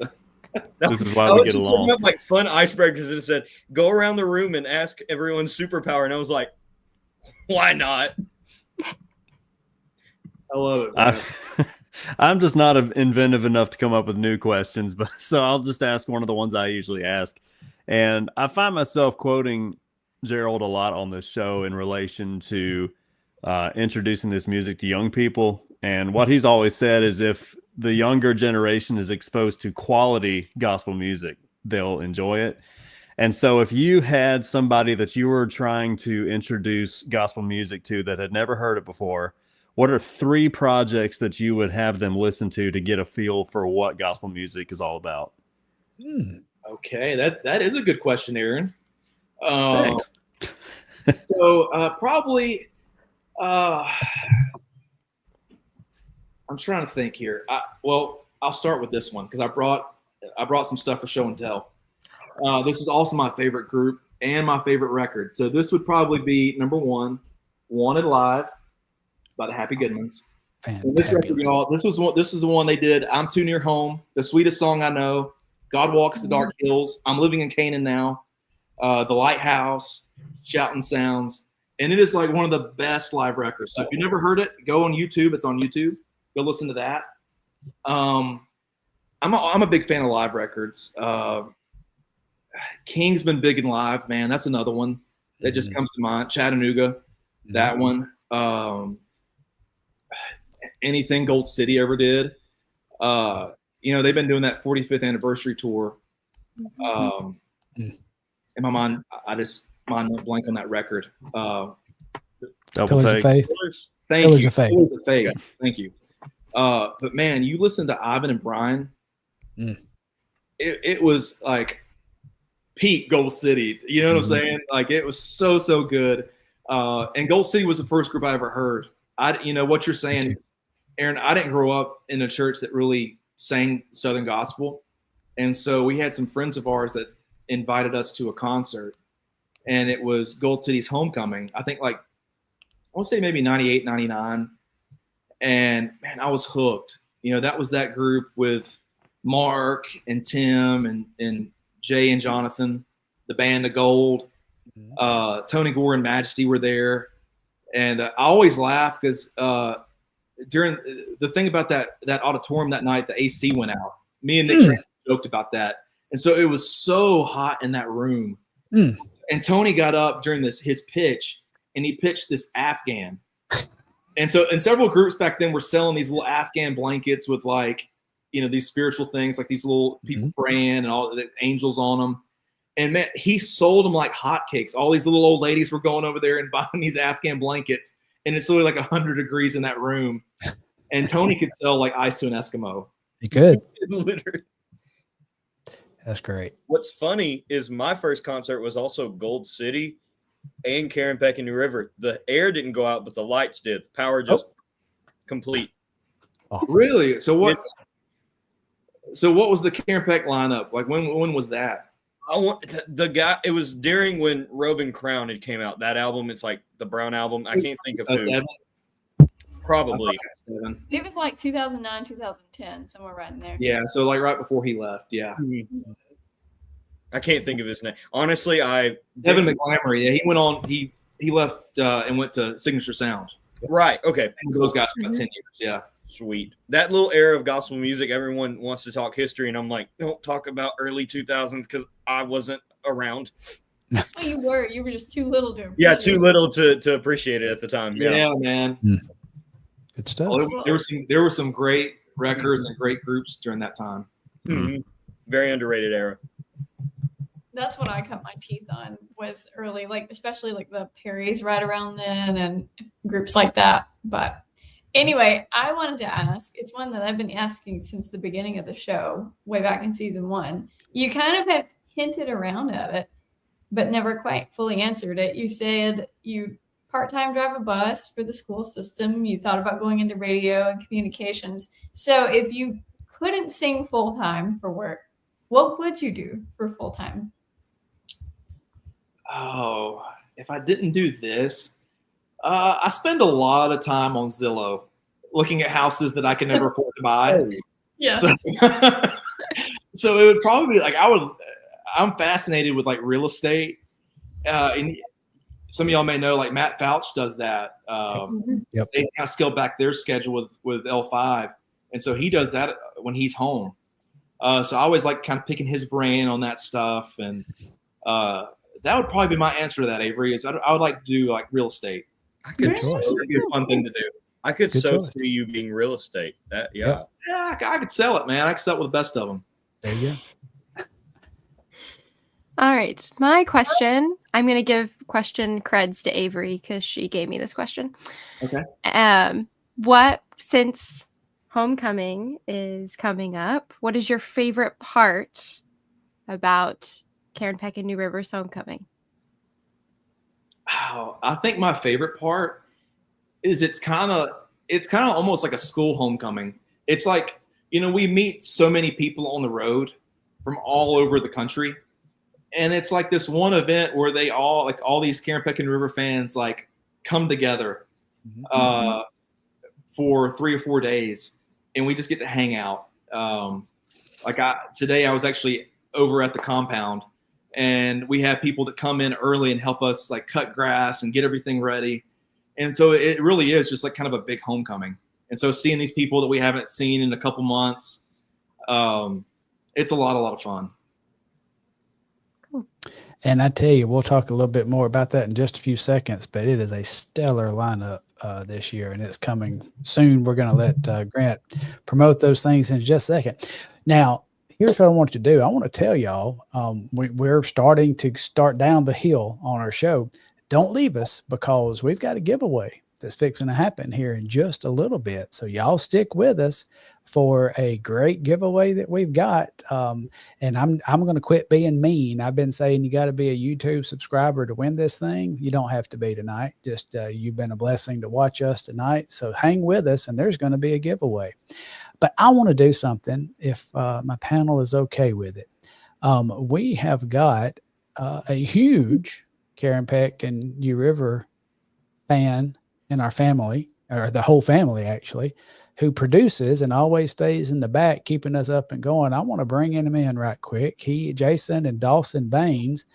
This is why I we was get just along. looking up like fun icebreakers and it said, go around the room and ask everyone's superpower. And I was like, why not? I love it. Man. I'm just not inventive enough to come up with new questions, but so I'll just ask one of the ones I usually ask. And I find myself quoting Gerald a lot on this show in relation to introducing this music to young people. And what he's always said is if the younger generation is exposed to quality gospel music, they'll enjoy it. And so if you had somebody that you were trying to introduce gospel music to that had never heard it before, what are 3 projects that you would have them listen to get a feel for what gospel music is all about? Okay, that is a good question, Aaron. Thanks. So probably, I'm trying to think here. I'll start with this one because I brought some stuff for show and tell. This is also my favorite group and my favorite record. So this would probably be number 1, "Wanted Live" by the Happy Goodmans. And this record, y'all, this is the one they did. "I'm Too Near Home," "The Sweetest Song I Know," "God Walks the Dark Hills," "I'm Living in Canaan Now," "The Lighthouse," "Shouting Sounds," and it is like one of the best live records. So if you never heard it, go on YouTube. It's on YouTube. Go listen to that. I'm a big fan of live records. King's been big in live, man. That's another one that just comes to mind. Chattanooga, that one. Anything Gold City ever did. They've been doing that 45th anniversary tour. In my mind, mind went blank on that record. Double Pillars of take. Faith. Thank Pillars you. of Faith. Pillars of Faith. Thank you. But man, you listen to Ivan and Brian. It was like peak Gold City. You know what I'm saying? Like it was so good. And Gold City was the first group I ever heard. What you're saying, Aaron, I didn't grow up in a church that really sang Southern gospel. And so we had some friends of ours that invited us to a concert, and it was Gold City's homecoming. I think I want to say maybe 98, 99. And man, I was hooked. That was that group with Mark and Tim and Jay and Jonathan, the band of Gold. Tony Gore and Majesty were there. And I always laugh because during the thing about that auditorium that night, the AC went out. Me and Nick joked about that. And so it was so hot in that room. And Tony got up during his pitch, and he pitched this Afghan. And several groups back then were selling these little Afghan blankets with these spiritual things, like these little people praying and all the angels on them. And man, he sold them like hotcakes. All these little old ladies were going over there and buying these Afghan blankets. And it's literally like 100 degrees in that room. And Tony could sell like ice to an Eskimo. You could. Literally. That's great. What's funny is my first concert was also Gold City and Karen Peck and New River. The air didn't go out, but the lights did. The power just complete. Really? So what? So what was the Karen Peck lineup? Like when was that? I want the guy. It was during when Robe and Crown had came out. That album. It's like the Brown album. I can't think of who. Devin? Probably. Devin. It was like 2009, 2010, somewhere right in there. Yeah, so like right before he left. Yeah. I can't think of his name. Honestly, Devin McGlamory. Yeah, he went on. He left and went to Signature Sound. Right. Okay. And those guys for about 10 years. Yeah. Sweet. That little era of gospel music, everyone wants to talk history, and I'm like, don't talk about early 2000s because I wasn't around. Oh, you were just too little to appreciate Yeah, too little to appreciate it at the time. Yeah, man. Good stuff. Oh, there were some great records and great groups during that time. Mhm. Very underrated era. That's what I cut my teeth on was early, like especially like the Perrys right around then and groups like that. But anyway, I wanted to ask, it's one that I've been asking since the beginning of the show, way back in season 1. You kind of have hinted around at it, but never quite fully answered it. You said you part-time drive a bus for the school system. You thought about going into radio and communications. So if you couldn't sing full-time for work, what would you do for full-time? Oh, if I didn't do this, I spend a lot of time on Zillow looking at houses that I can never afford to buy. Yes. So, so it would probably be like I'm fascinated with like real estate. And some of y'all may know like Matt Fouch does that. Yep. They kind of scale back their schedule with L5. And so he does that when he's home. So I always like kind of picking his brain on that stuff. And that would probably be my answer to that, Avery, is I would like to do like real estate. Good It choice. would be a fun thing to do. I could Good so choice. see you being real estate. That Yep. Yeah, I could sell it, man. I could sell it with the best of them. There you go. All right. My question, I'm going to give question creds to Avery because she gave me this question. Okay. Since homecoming is coming up, what is your favorite part about Karen Peck and New River's homecoming? Oh, I think my favorite part is it's kind of almost like a school homecoming. It's like, we meet so many people on the road from all over the country. And it's like this one event where they all these Karen Peck and River fans like come together for 3 or 4 days, and we just get to hang out. Today I was actually over at the compound, and we have people that come in early and help us like cut grass and get everything ready. And so it really is just like kind of a big homecoming. And so seeing these people that we haven't seen in a couple months, it's a lot of fun. And I tell you, we'll talk a little bit more about that in just a few seconds, but it is a stellar lineup this year, and it's coming soon. We're going to let Grant promote those things in just a second. Now, here's what I want to do. I want to tell y'all, we're starting to start down the hill on our show. Don't leave us, because we've got a giveaway that's fixing to happen here in just a little bit. So y'all stick with us for a great giveaway that we've got. And I'm going to quit being mean. I've been saying you got to be a YouTube subscriber to win this thing. You don't have to be tonight. Just you've been a blessing to watch us tonight. So hang with us, and there's going to be a giveaway. But I want to do something if my panel is okay with it. We have got a huge Karen Peck and New River fan in our family, or the whole family actually, who produces and always stays in the back, keeping us up and going. I want to bring him in right quick. Jason and Dawson Baines,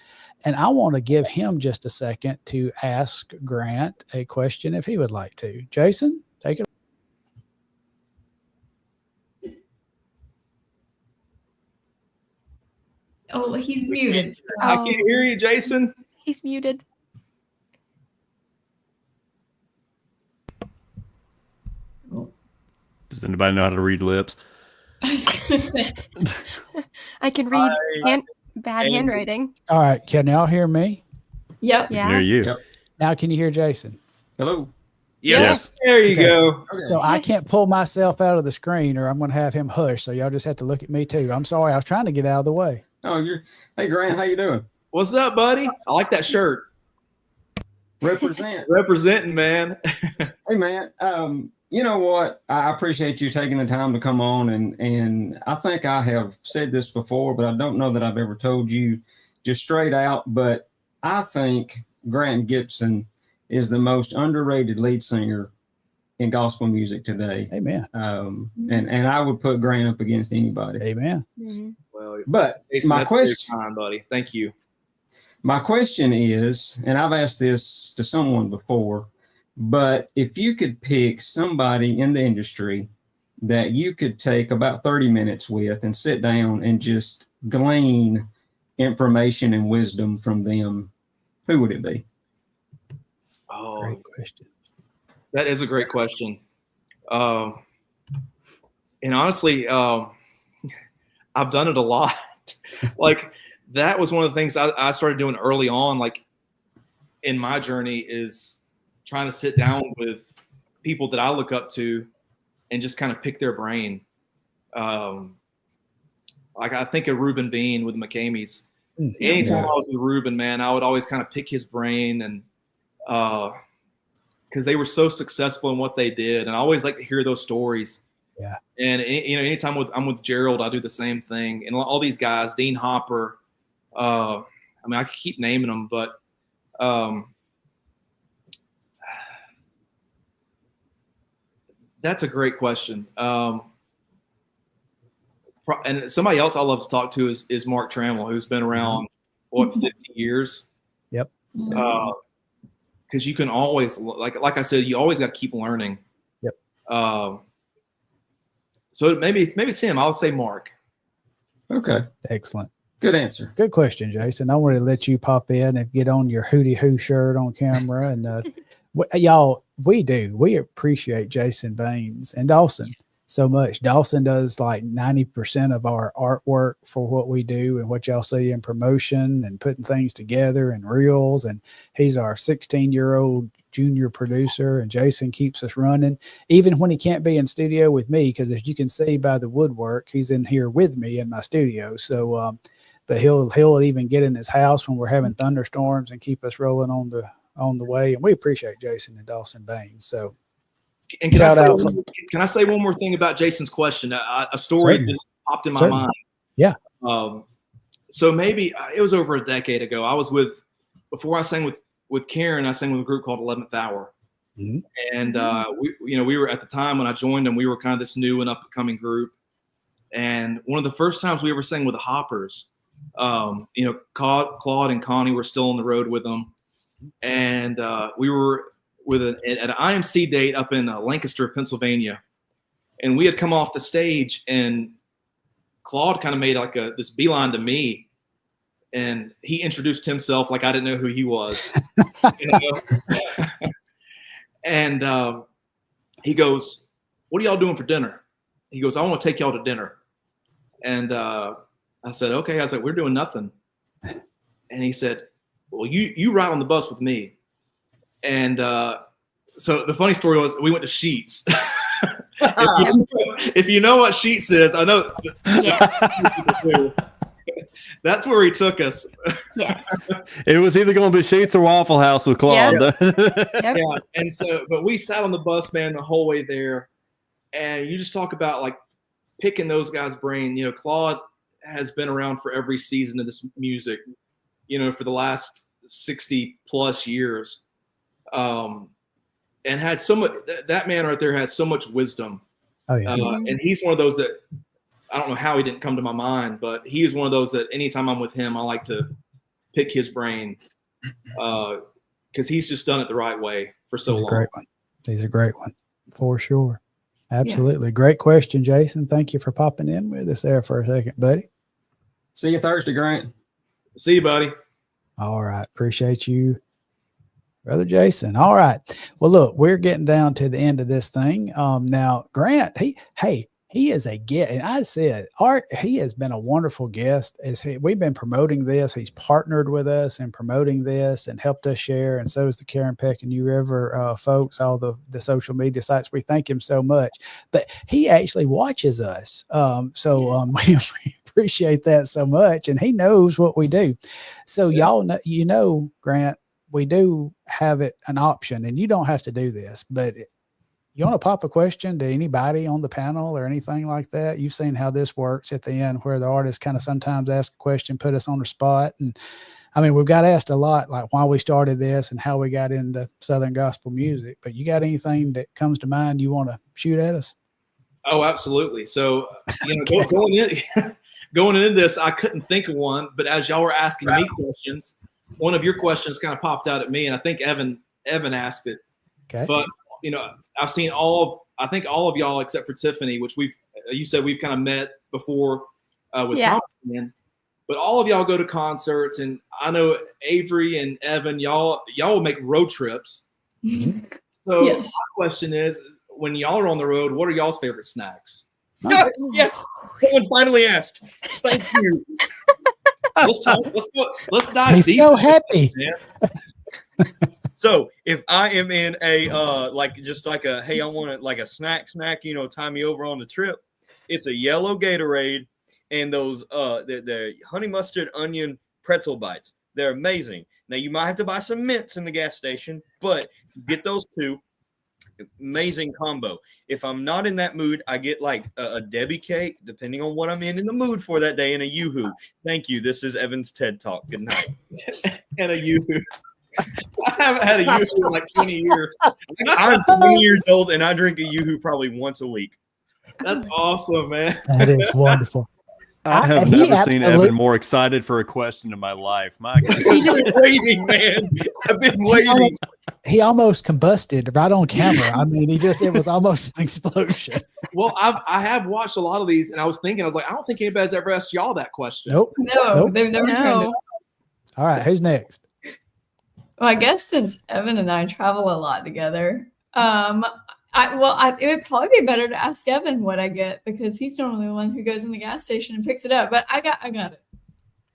and I want to give him just a second to ask Grant a question if he would like to. Jason, take it. Oh, he's muted. So. I can't hear you, Jason. He's muted. Does anybody know how to read lips? I was gonna say. I can read bad handwriting. All right. Can y'all hear me? Yep. Yeah. Hear you. Yep. Now, can you hear Jason? Hello. Yes. There you Okay. go. Okay. So I can't pull myself out of the screen, or I'm going to have him hush. So y'all just have to look at me too. I'm sorry. I was trying to get out of the way. Oh, hey Grant, how you doing? What's up, buddy? I like that shirt. Represent. Representing, man. Hey man, You know what? I appreciate you taking the time to come on, and I think I have said this before, but I don't know that I've ever told you just straight out. But I think Grant Gibson is the most underrated lead singer in gospel music today. Amen. And I would put Grant up against anybody. Amen. Well, But Jason, my that's very question, kind, buddy. Thank you. my question is, and I've asked this to someone before, but if you could pick somebody in the industry that you could take about 30 minutes with and sit down and just glean information and wisdom from them, who would it be? Oh, Great question. that is a great question. And honestly, I've done it a lot. Like, that was one of the things I started doing early on, like in my journey, is trying to sit down with people that I look up to and just kind of pick their brain. Like, I think of Reuben Bean with the McCamies. Anytime I was with Reuben, man, I would always kind of pick his brain, and because they were so successful in what they did, and I always like to hear those stories. Yeah. And anytime I'm with Gerald, I do the same thing, and all these guys, Dean Hopper. I mean, I could keep naming them, but that's a great question. And somebody else I love to talk to is Mark Trammell, who's been around 50 years. Yep. Because you can always, like I said, you always got to keep learning. Yep. So maybe it's him. I'll say Mark. Okay. Excellent. Good answer. Good question, Jason. I want to let you pop in and get on your Hootie Hoo shirt on camera. And y'all, we appreciate Jason Baines and Dawson so much. Dawson does like 90% of our artwork for what we do and what y'all see in promotion and putting things together and reels. And he's our 16-year-old junior producer, and Jason keeps us running even when he can't be in studio with me, because as you can see by the woodwork, he's in here with me in my studio. So but he'll even get in his house when we're having thunderstorms and keep us rolling on the way. And we appreciate Jason and Dawson Baines. So and can I say one more thing about Jason's question? A story Certainly. just popped in my Certainly. mind. Yeah. So maybe it was over a decade ago. I was before I sang with Karen, I sang with a group called 11th Hour. Mm-hmm. And we were, at the time when I joined them, we were kind of this new and up and coming group. And one of the first times we ever sang with the Hoppers, Claude and Connie were still on the road with them. And we were at an IMC date up in Lancaster, Pennsylvania. And we had come off the stage, and Claude kind of made like this beeline to me. And he introduced himself like I didn't know who he was. And he goes, "What are y'all doing for dinner?" He goes, "I want to take y'all to dinner." And I said, "Okay." I said, "We're doing nothing." And he said, "Well, you ride on the bus with me." And so the funny story was, we went to Sheetz. If you know what Sheetz is, I know. Yes. That's where he took us. Yes. It was either going to be Sheets or Waffle House with Claude. Yep. Yeah. And so, but we sat on the bus, man, the whole way there. And you just talk about like picking those guys' brain. Claude has been around for every season of this music, for the last 60 plus years. And had so much, that man right there has so much wisdom. Oh, yeah. And he's one of those that, I don't know how he didn't come to my mind, but he is one of those that anytime I'm with him, I like to pick his brain because he's just done it the right way for so long. He's a great one. He's a great one for sure. Absolutely. Yeah. Great question, Jason. Thank you for popping in with us there for a second, buddy. See you Thursday, Grant. See you, buddy. All right. Appreciate you, Brother Jason. All right. Well, look, we're getting down to the end of this thing. Now, Grant, he is a guest, and I said, he has been a wonderful guest. We've been promoting this. He's partnered with us in promoting this and helped us share, and so is the Karen Peck and New River folks, all the social media sites. We thank him so much. But he actually watches us, we appreciate that so much, and he knows what we do. So y'all know, Grant, we do have an option, and you don't have to do this, but You want to pop a question to anybody on the panel or anything like that? You've seen how this works at the end, where the artist kind of sometimes ask a question, put us on the spot. And I mean, we've got asked a lot, like why we started this and how we got into Southern gospel music. But you got anything that comes to mind you want to shoot at us? Oh, absolutely. So, going into this, I couldn't think of one, but as y'all were asking me questions, one of your questions kind of popped out at me, and I think Evan asked it. Okay. But I've seen I think all of y'all except for Tiffany, which you said we've kind of met before with Thompson. But all of y'all go to concerts, and I know Avery and Evan, y'all will make road trips. So Yes. my question is, when y'all are on the road, what are y'all's favorite snacks? Yes, someone finally asked. Thank you. Let's go. Let's dive He's deep. so happy. So if I am in a hey, I want like a snack, tie me over on the trip. It's a yellow Gatorade and those the honey mustard onion pretzel bites. They're amazing. Now you might have to buy some mints in the gas station, but get those two. Amazing combo. If I'm not in that mood, I get like a Debbie cake, depending on what I'm in the mood for that day, and a Yoo-hoo. Thank you. This is Evan's TED Talk. Good night. And a Yoo-hoo. I haven't had a Yoo-hoo in like 20 years. I'm 20 years old, and I drink a Yoo-hoo probably once a week. That's awesome, man. That is wonderful. I have he never seen absolutely- Evan more excited for a question in my life. My God. I've been waiting, man. I've been waiting. He almost combusted right on camera. I mean, it was almost an explosion. Well, I have watched a lot of these, and I was like, I don't think anybody's ever asked y'all that question. Nope. No, Nope. they've never turned it. All right, who's next? Well, I guess since Evan and I travel a lot together, it would probably be better to ask Evan what I get because he's normally the one who goes in the gas station and picks it up. But I got it.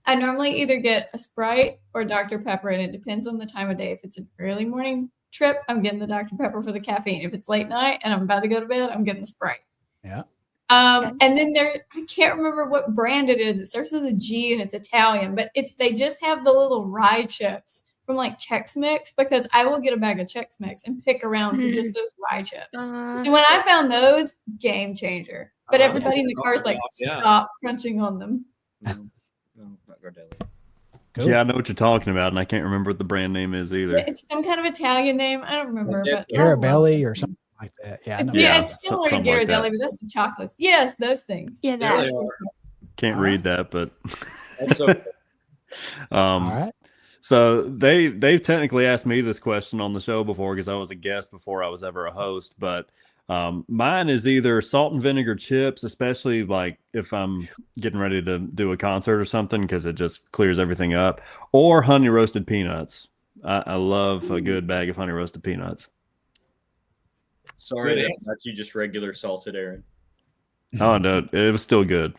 I normally either get a Sprite or Dr. Pepper, and it depends on the time of day. If it's an early morning trip, I'm getting the Dr. Pepper for the caffeine. If it's late night and I'm about to go to bed, I'm getting the Sprite. Yeah. And then I can't remember what brand it is. It starts with a G and it's Italian, but they just have the little rye chips from like Chex Mix because I will get a bag of Chex Mix and pick around for just those rye chips. So when I found those, game changer. But everybody in the car is like, stop crunching on them. No, not Gardelli. Cool. Yeah, I know what you're talking about, and I can't remember what the brand name is either. It's some kind of Italian name. I don't remember. But Garabelli or something like that. Yeah, I know. Yeah, Yeah, it's similar to something like that. Ghirardelli, but that's the chocolates. Yes, those things. Yeah, There that. they are. Can't read that, but That's okay. All right. So they've technically asked me this question on the show before because I was a guest before I was ever a host. But mine is either salt and vinegar chips, especially like if I'm getting ready to do a concert or something because it just clears everything up, or honey roasted peanuts. I love a good bag of honey roasted peanuts. Sorry, Good that's you just regular salted, Aaron. Oh no, it was still good.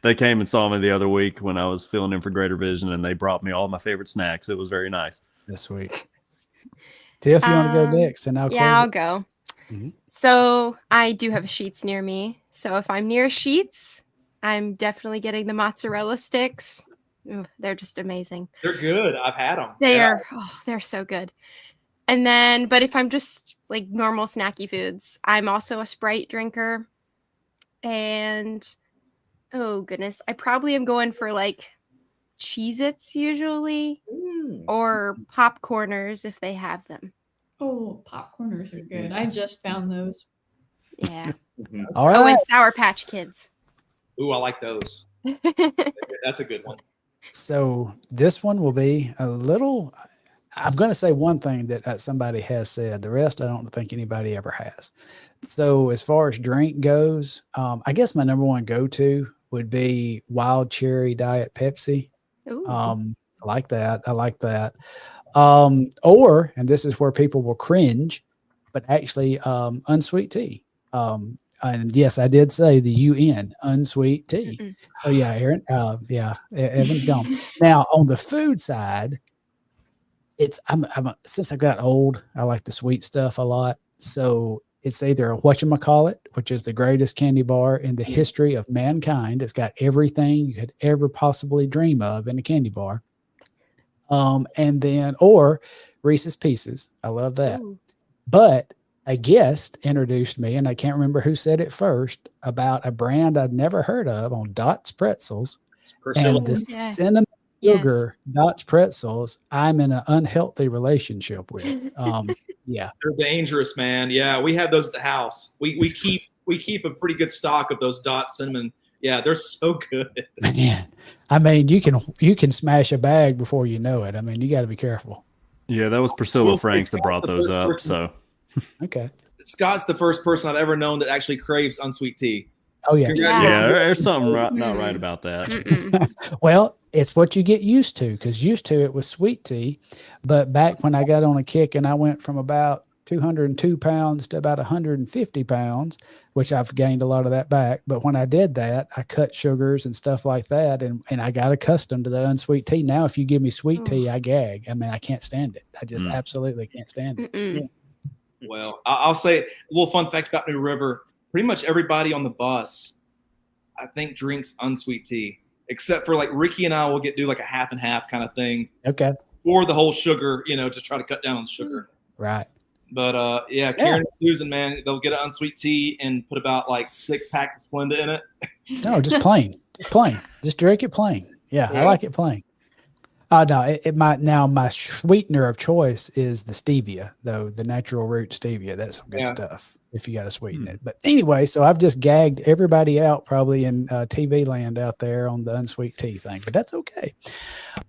They came and saw me the other week when I was filling in for Greater Vision, and they brought me all my favorite snacks. It was very nice. This week. Tiff, you want to go next? And I'll close I'll it? go. Mhm. So I do have Sheets near me. So if I'm near Sheets, I'm definitely getting the mozzarella sticks. Ooh, they're just amazing. They're good. I've had them. They're so good. And then, but if I'm just like normal snacky foods, I'm also a Sprite drinker. And oh goodness, I probably am going for like Cheez-Its usually or popcorners if they have them. Oh, popcorners are good. I just found those. Yeah. All Oh, right. and Sour Patch Kids. Ooh, I like those. That's a good one. So this one will be a little, I'm going to say one thing that somebody has said. The rest, I don't think anybody ever has. So as far as drink goes, I guess my number one go-to would be Wild Cherry Diet Pepsi. Ooh. I like that. I like that. Or, and this is where people will cringe, but actually unsweet tea. And yes, I did say the UN, unsweet tea. Mm-mm. So yeah, Aaron, Evan's gone. Now on the food side, since I got old, I like the sweet stuff a lot. So it's either a whatchamacallit, which is the greatest candy bar in the history of mankind. It's got everything you could ever possibly dream of in a candy bar. And then, or Reese's Pieces. I love that. Ooh. But a guest introduced me, and I can't remember who said it first, about a brand I'd never heard of on Dots Pretzels. Priscilla. And the Yeah. cinnamon Yes. sugar Dots Pretzels, I'm in an unhealthy relationship with. Yeah. They're dangerous, man. Yeah, we have those at the house. We keep a pretty good stock of those Dot cinnamon. Yeah, they're so good. Man, I mean, you can smash a bag before you know it. I mean, you got to be careful. Yeah, that was Priscilla Well, Franks that Scott's brought the those first up. person- So Okay. Scott's the first person I've ever known that actually craves unsweet tea. Oh yeah. yeah, there's something not Mm. right about that. Mm-mm. Well, it's what you get used to, because used to it was sweet tea, but back when I got on a kick and I went from about 202 pounds to about 150 pounds, which I've gained a lot of that back. But when I did that, I cut sugars and stuff like that. And I got accustomed to that unsweet tea. Now, if you give me sweet tea, I gag. I mean, I can't stand it. I just absolutely can't stand it. Mm-mm. Well, I'll say a little fun facts about New River. Pretty much everybody on the bus, I think, drinks unsweet tea, except for like Ricky and I will do like a half and half kind of thing, Okay. or the whole sugar, to try to cut down on sugar. Right. But yeah, Karen and Susan, man, they'll get an unsweet tea and put about like 6 packs of Splenda in it. No, just plain. Just plain. Just drink it plain. Yeah, I like it plain. No, my sweetener of choice is the stevia, though, the natural root stevia. That's some good stuff if you got to sweeten it. But anyway, so I've just gagged everybody out probably in TV land out there on the unsweet tea thing, but that's okay.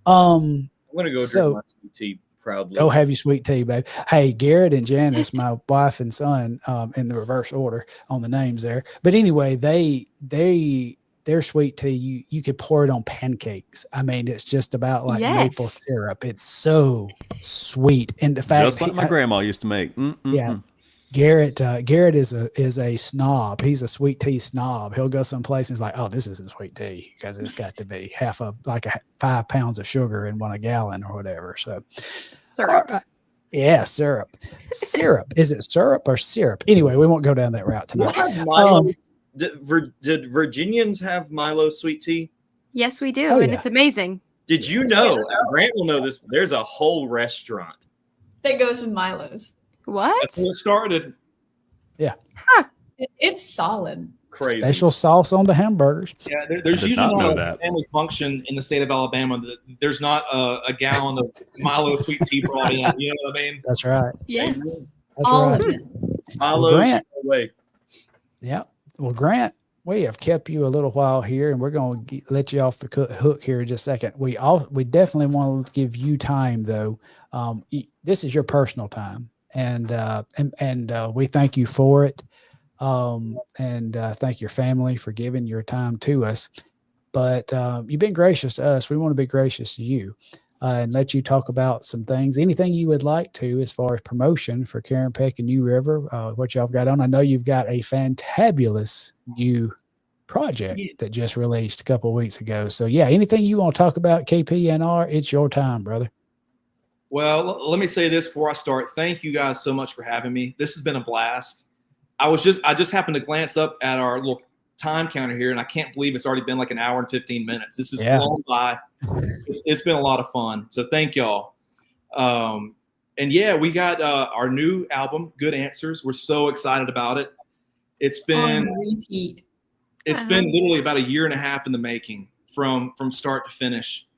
I'm gonna go drink my sweet tea proudly. Go have your sweet tea, babe. Hey, Garrett and Janice, my wife and son, in the reverse order on the names there. But anyway, their sweet tea, you could pour it on pancakes. I mean, it's just about like maple syrup. It's so sweet. And the fact, just like my grandma used to make. Yeah, Garrett is a snob. He's a sweet tea snob. He'll go someplace and he's like, "Oh, this isn't sweet tea because it's got to be 5 pounds of sugar in a gallon or whatever." So, Syrup. Yeah, syrup. Syrup. Is it syrup or syrup? Anyway, we won't go down that route tonight. Milo, did Virginians have Milo sweet tea? Yes, we do, Oh, and yeah. it's amazing. Did you know? Grant will know this. There's a whole restaurant. That goes with Milo's. What? That's where it started. It's solid. Crazy. Special sauce on the hamburgers. Yeah, there's I did usually not know not a that. family function in the state of Alabama that there's not a gallon of Milo sweet tea brought in. You know what I mean? That's right. Yeah. That's All right. of it. Milo, Grant. way. Yeah. Well, Grant, we have kept you a little while here, and we're going to let you off the hook here in just a second. We definitely want to give you time, though. This is your personal time, and we thank you for it, and thank your family for giving your time to us. But you've been gracious to us. We want to be gracious to you. And let you talk about some things, anything you would like to, as far as promotion for Karen Peck and New River, what y'all got on. I know you've got a fantabulous new project that just released a couple of weeks ago. So yeah, anything you want to talk about, KPNR, it's your time, brother. Well, let me say this before I start. Thank you guys so much for having me. This has been a blast. I just happened to glance up at our little time counter here, and I can't believe it's already been like an hour and 15 minutes. This has flown by. It's been a lot of fun. So thank y'all. And yeah, we got our new album, Good Answers. We're so excited about it. It's been On repeat. it's been literally about a year and a half in the making from start to finish.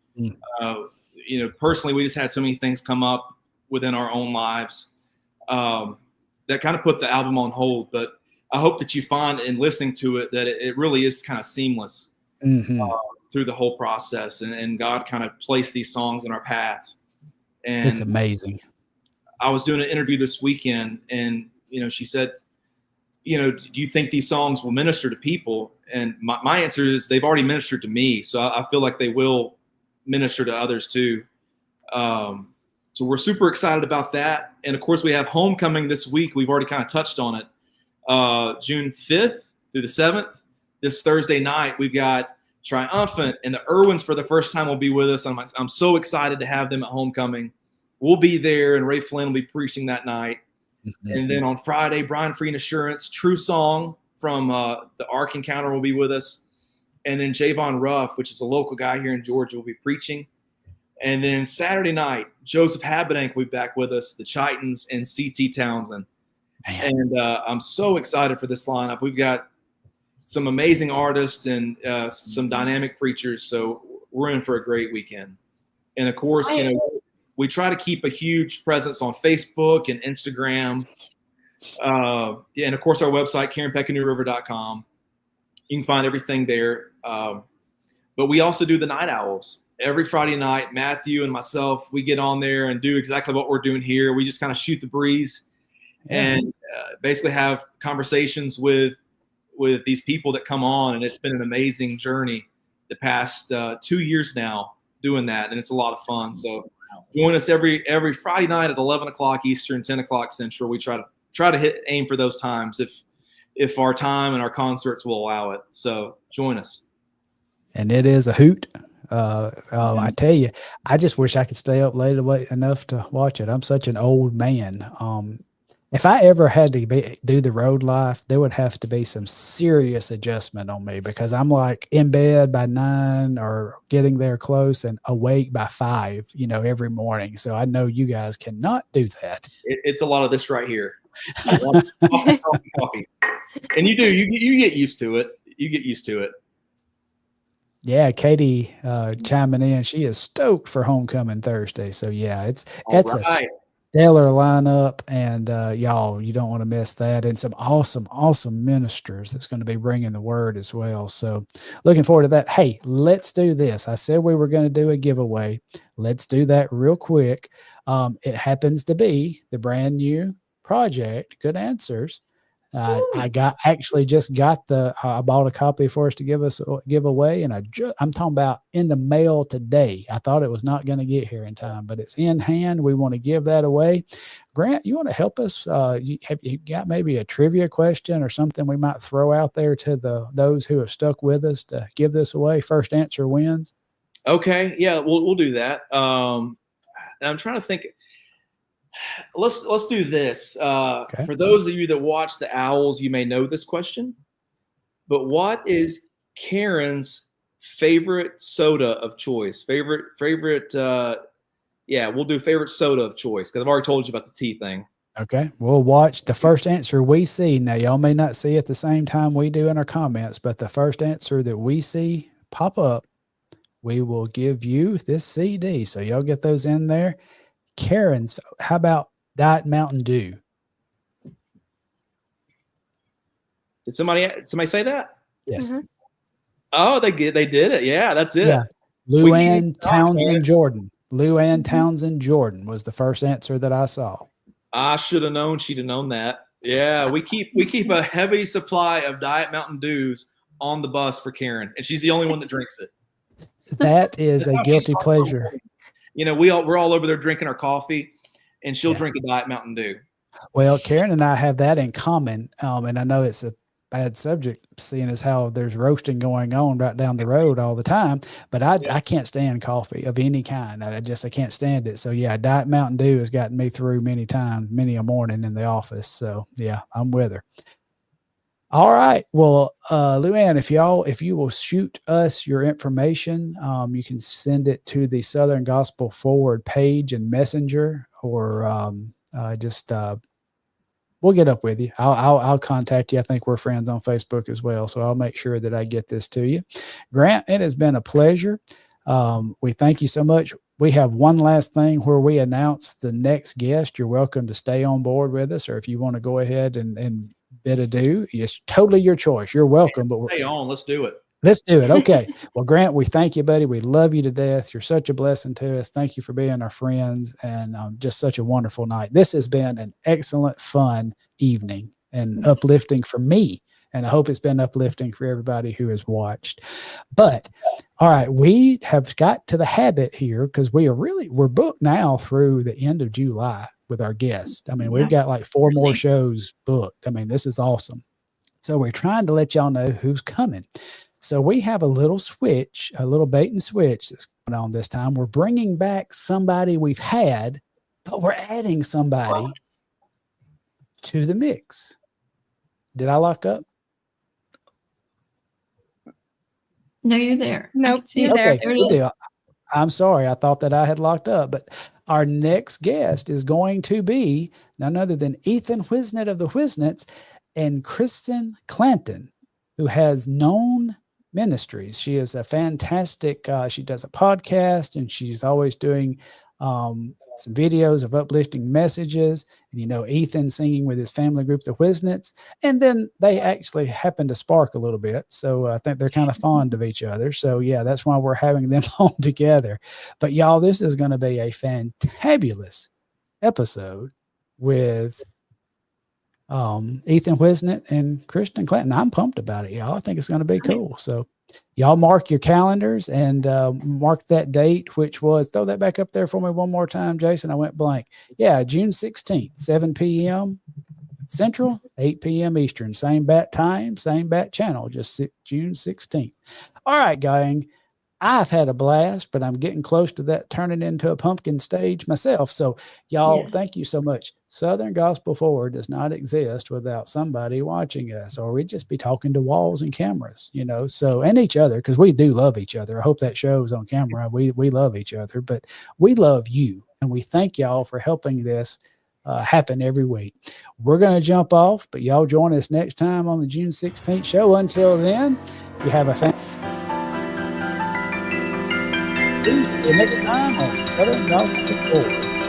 Personally, we just had so many things come up within our own lives that kind of put the album on hold. But I hope that you find in listening to it that it really is kind of seamless through the whole process, and God kind of placed these songs in our path. And It's amazing. I was doing an interview this weekend, and she said, do you think these songs will minister to people? And my answer is they've already ministered to me, so I feel like they will minister to others too. So we're super excited about that. And of course, we have Homecoming this week. We've already kind of touched on it. June 5th through the 7th, this Thursday night, we've got Triumphant, and the Irwins for the first time will be with us. I'm so excited to have them at Homecoming. We'll be there, and Ray Flynn will be preaching that night. And then on Friday, Brian Free and Assurance, True Song from the Ark Encounter will be with us. And then Javon Ruff, which is a local guy here in Georgia, will be preaching. And then Saturday night, Joseph Habedank will be back with us, the Chitons, and C.T. Townsend. And I'm so excited for this lineup. We've got some amazing artists and some dynamic preachers. So we're in for a great weekend. And of course, we try to keep a huge presence on Facebook and Instagram. And of course, our website, KarenPeckandNewRiver.com. You can find everything there. But we also do the Night Owls. Every Friday night, Matthew and myself, we get on there and do exactly what we're doing here. We just kind of shoot the breeze and basically have conversations with these people that come on. And it's been an amazing journey the past 2 years now doing that. And it's a lot of fun. So join us every Friday night at 11 o'clock Eastern, 10 o'clock Central. We try to aim for those times if our time and our concerts will allow it. So join us. And it is a hoot. I tell you, I just wish I could stay up late enough to watch it. I'm such an old man. If I ever had to do the road life, there would have to be some serious adjustment on me, because I'm like in bed by 9 or getting there close and awake by 5, every morning. So I know you guys cannot do that. It's a lot of this right here. Coffee. And you get used to it. You get used to it. Yeah, Katie chiming in. She is stoked for Homecoming Thursday. So yeah, it's a stellar lineup, and y'all, you don't want to miss that. And some awesome ministers that's going to be bringing the word as well. So looking forward to that. Hey, let's do this. I said we were going to do a giveaway. Let's do that real quick. It happens to be the brand new project, Good Answers. I just got I bought a copy for us to give away, and I'm talking about in the mail today. I thought it was not going to get here in time, but it's in hand. We want to give that away. Grant, you want to help us? You got maybe a trivia question or something we might throw out there to those who have stuck with us to give this away? First answer wins. Okay, yeah, we'll do that. I'm trying to think. Let's do this. Okay. For those of you that watch the Owls, you may know this question, but what is Karen's favorite soda of choice? Favorite. We'll do favorite soda of choice, because I've already told you about the tea thing. Okay, we'll watch the first answer we see. Now, y'all may not see at the same time we do in our comments, but the first answer that we see pop up, we will give you this CD. So y'all get those in there. Karen's, how about Diet Mountain Dew? Did somebody say that? Yes. Mm-hmm. Oh, they did it. Yeah, that's it. Yeah. Luann Townsend Jordan. Luann Townsend Jordan was the first answer that I saw. I should have known she'd have known that. Yeah, we keep a heavy supply of Diet Mountain Dews on the bus for Karen, and she's the only one that drinks it. That is a guilty pleasure. We're all over there drinking our coffee, and she'll drink a Diet Mountain Dew. Well, Karen and I have that in common, and I know it's a bad subject, seeing as how there's roasting going on right down the road all the time. But I can't stand coffee of any kind. I can't stand it. So yeah, Diet Mountain Dew has gotten me through many times, many a morning in the office. So yeah, I'm with her. All right. Well, Luann, if you will shoot us your information, you can send it to the Southern Gospel Forward page and Messenger, or we'll get up with you. I'll contact you. I think we're friends on Facebook as well, so I'll make sure that I get this to you. Grant, it has been a pleasure. We thank you so much. We have one last thing where we announce the next guest. You're welcome to stay on board with us, or if you want to go ahead and bid adieu, it's totally your choice. You're welcome. But stay on. Let's do it. Let's do it. Okay. Well, Grant, we thank you, buddy. We love you to death. You're such a blessing to us. Thank you for being our friends, and just such a wonderful night. This has been an excellent, fun evening and uplifting for me. And I hope it's been uplifting for everybody who has watched. But all right, we have got to the habit here, because we're booked now through the end of July with our guests. I mean, we've got like 4 more shows booked. I mean, this is awesome. So we're trying to let y'all know who's coming. So we have a little switch, a little bait and switch that's going on this time. We're bringing back somebody we've had, but we're adding somebody to the mix. Did I lock up? No, you're there. Nope, you're Okay, there. good deal. I'm sorry. I thought that I had locked up, but our next guest is going to be none other than Ethan Whiznet of the Whiznets and Kristen Clanton, who has Known Ministries. She is a fantastic, she does a podcast, and she's always doing some videos of uplifting messages. And, you know, Ethan singing with his family group, the Whiznets, and then they actually happen to spark a little bit. So I think they're kind of fond of each other. So yeah, that's why we're having them on together. But y'all, this is going to be a fantabulous episode with Ethan Whiznet and Kristen Clanton. I'm pumped about it, y'all. I think it's going to be cool. So y'all mark your calendars and mark that date, which was, throw that back up there for me one more time, Jason. I went blank. Yeah, June 16th, 7 p.m. Central, 8 p.m. Eastern. Same bat time, same bat channel, just June 16th. All right, gang. I've had a blast, but I'm getting close to that turning into a pumpkin stage myself. So y'all, Yes. thank you so much. Southern Gospel Forward does not exist without somebody watching us, or we'd just be talking to walls and cameras, you know, so, and each other, because we do love each other. I hope that shows on camera. We love each other, but we love you. And we thank y'all for helping this happen every week. We're going to jump off, but y'all join us next time on the June 16th show. Until then, you have a See you next time on Southern Gospel Forward.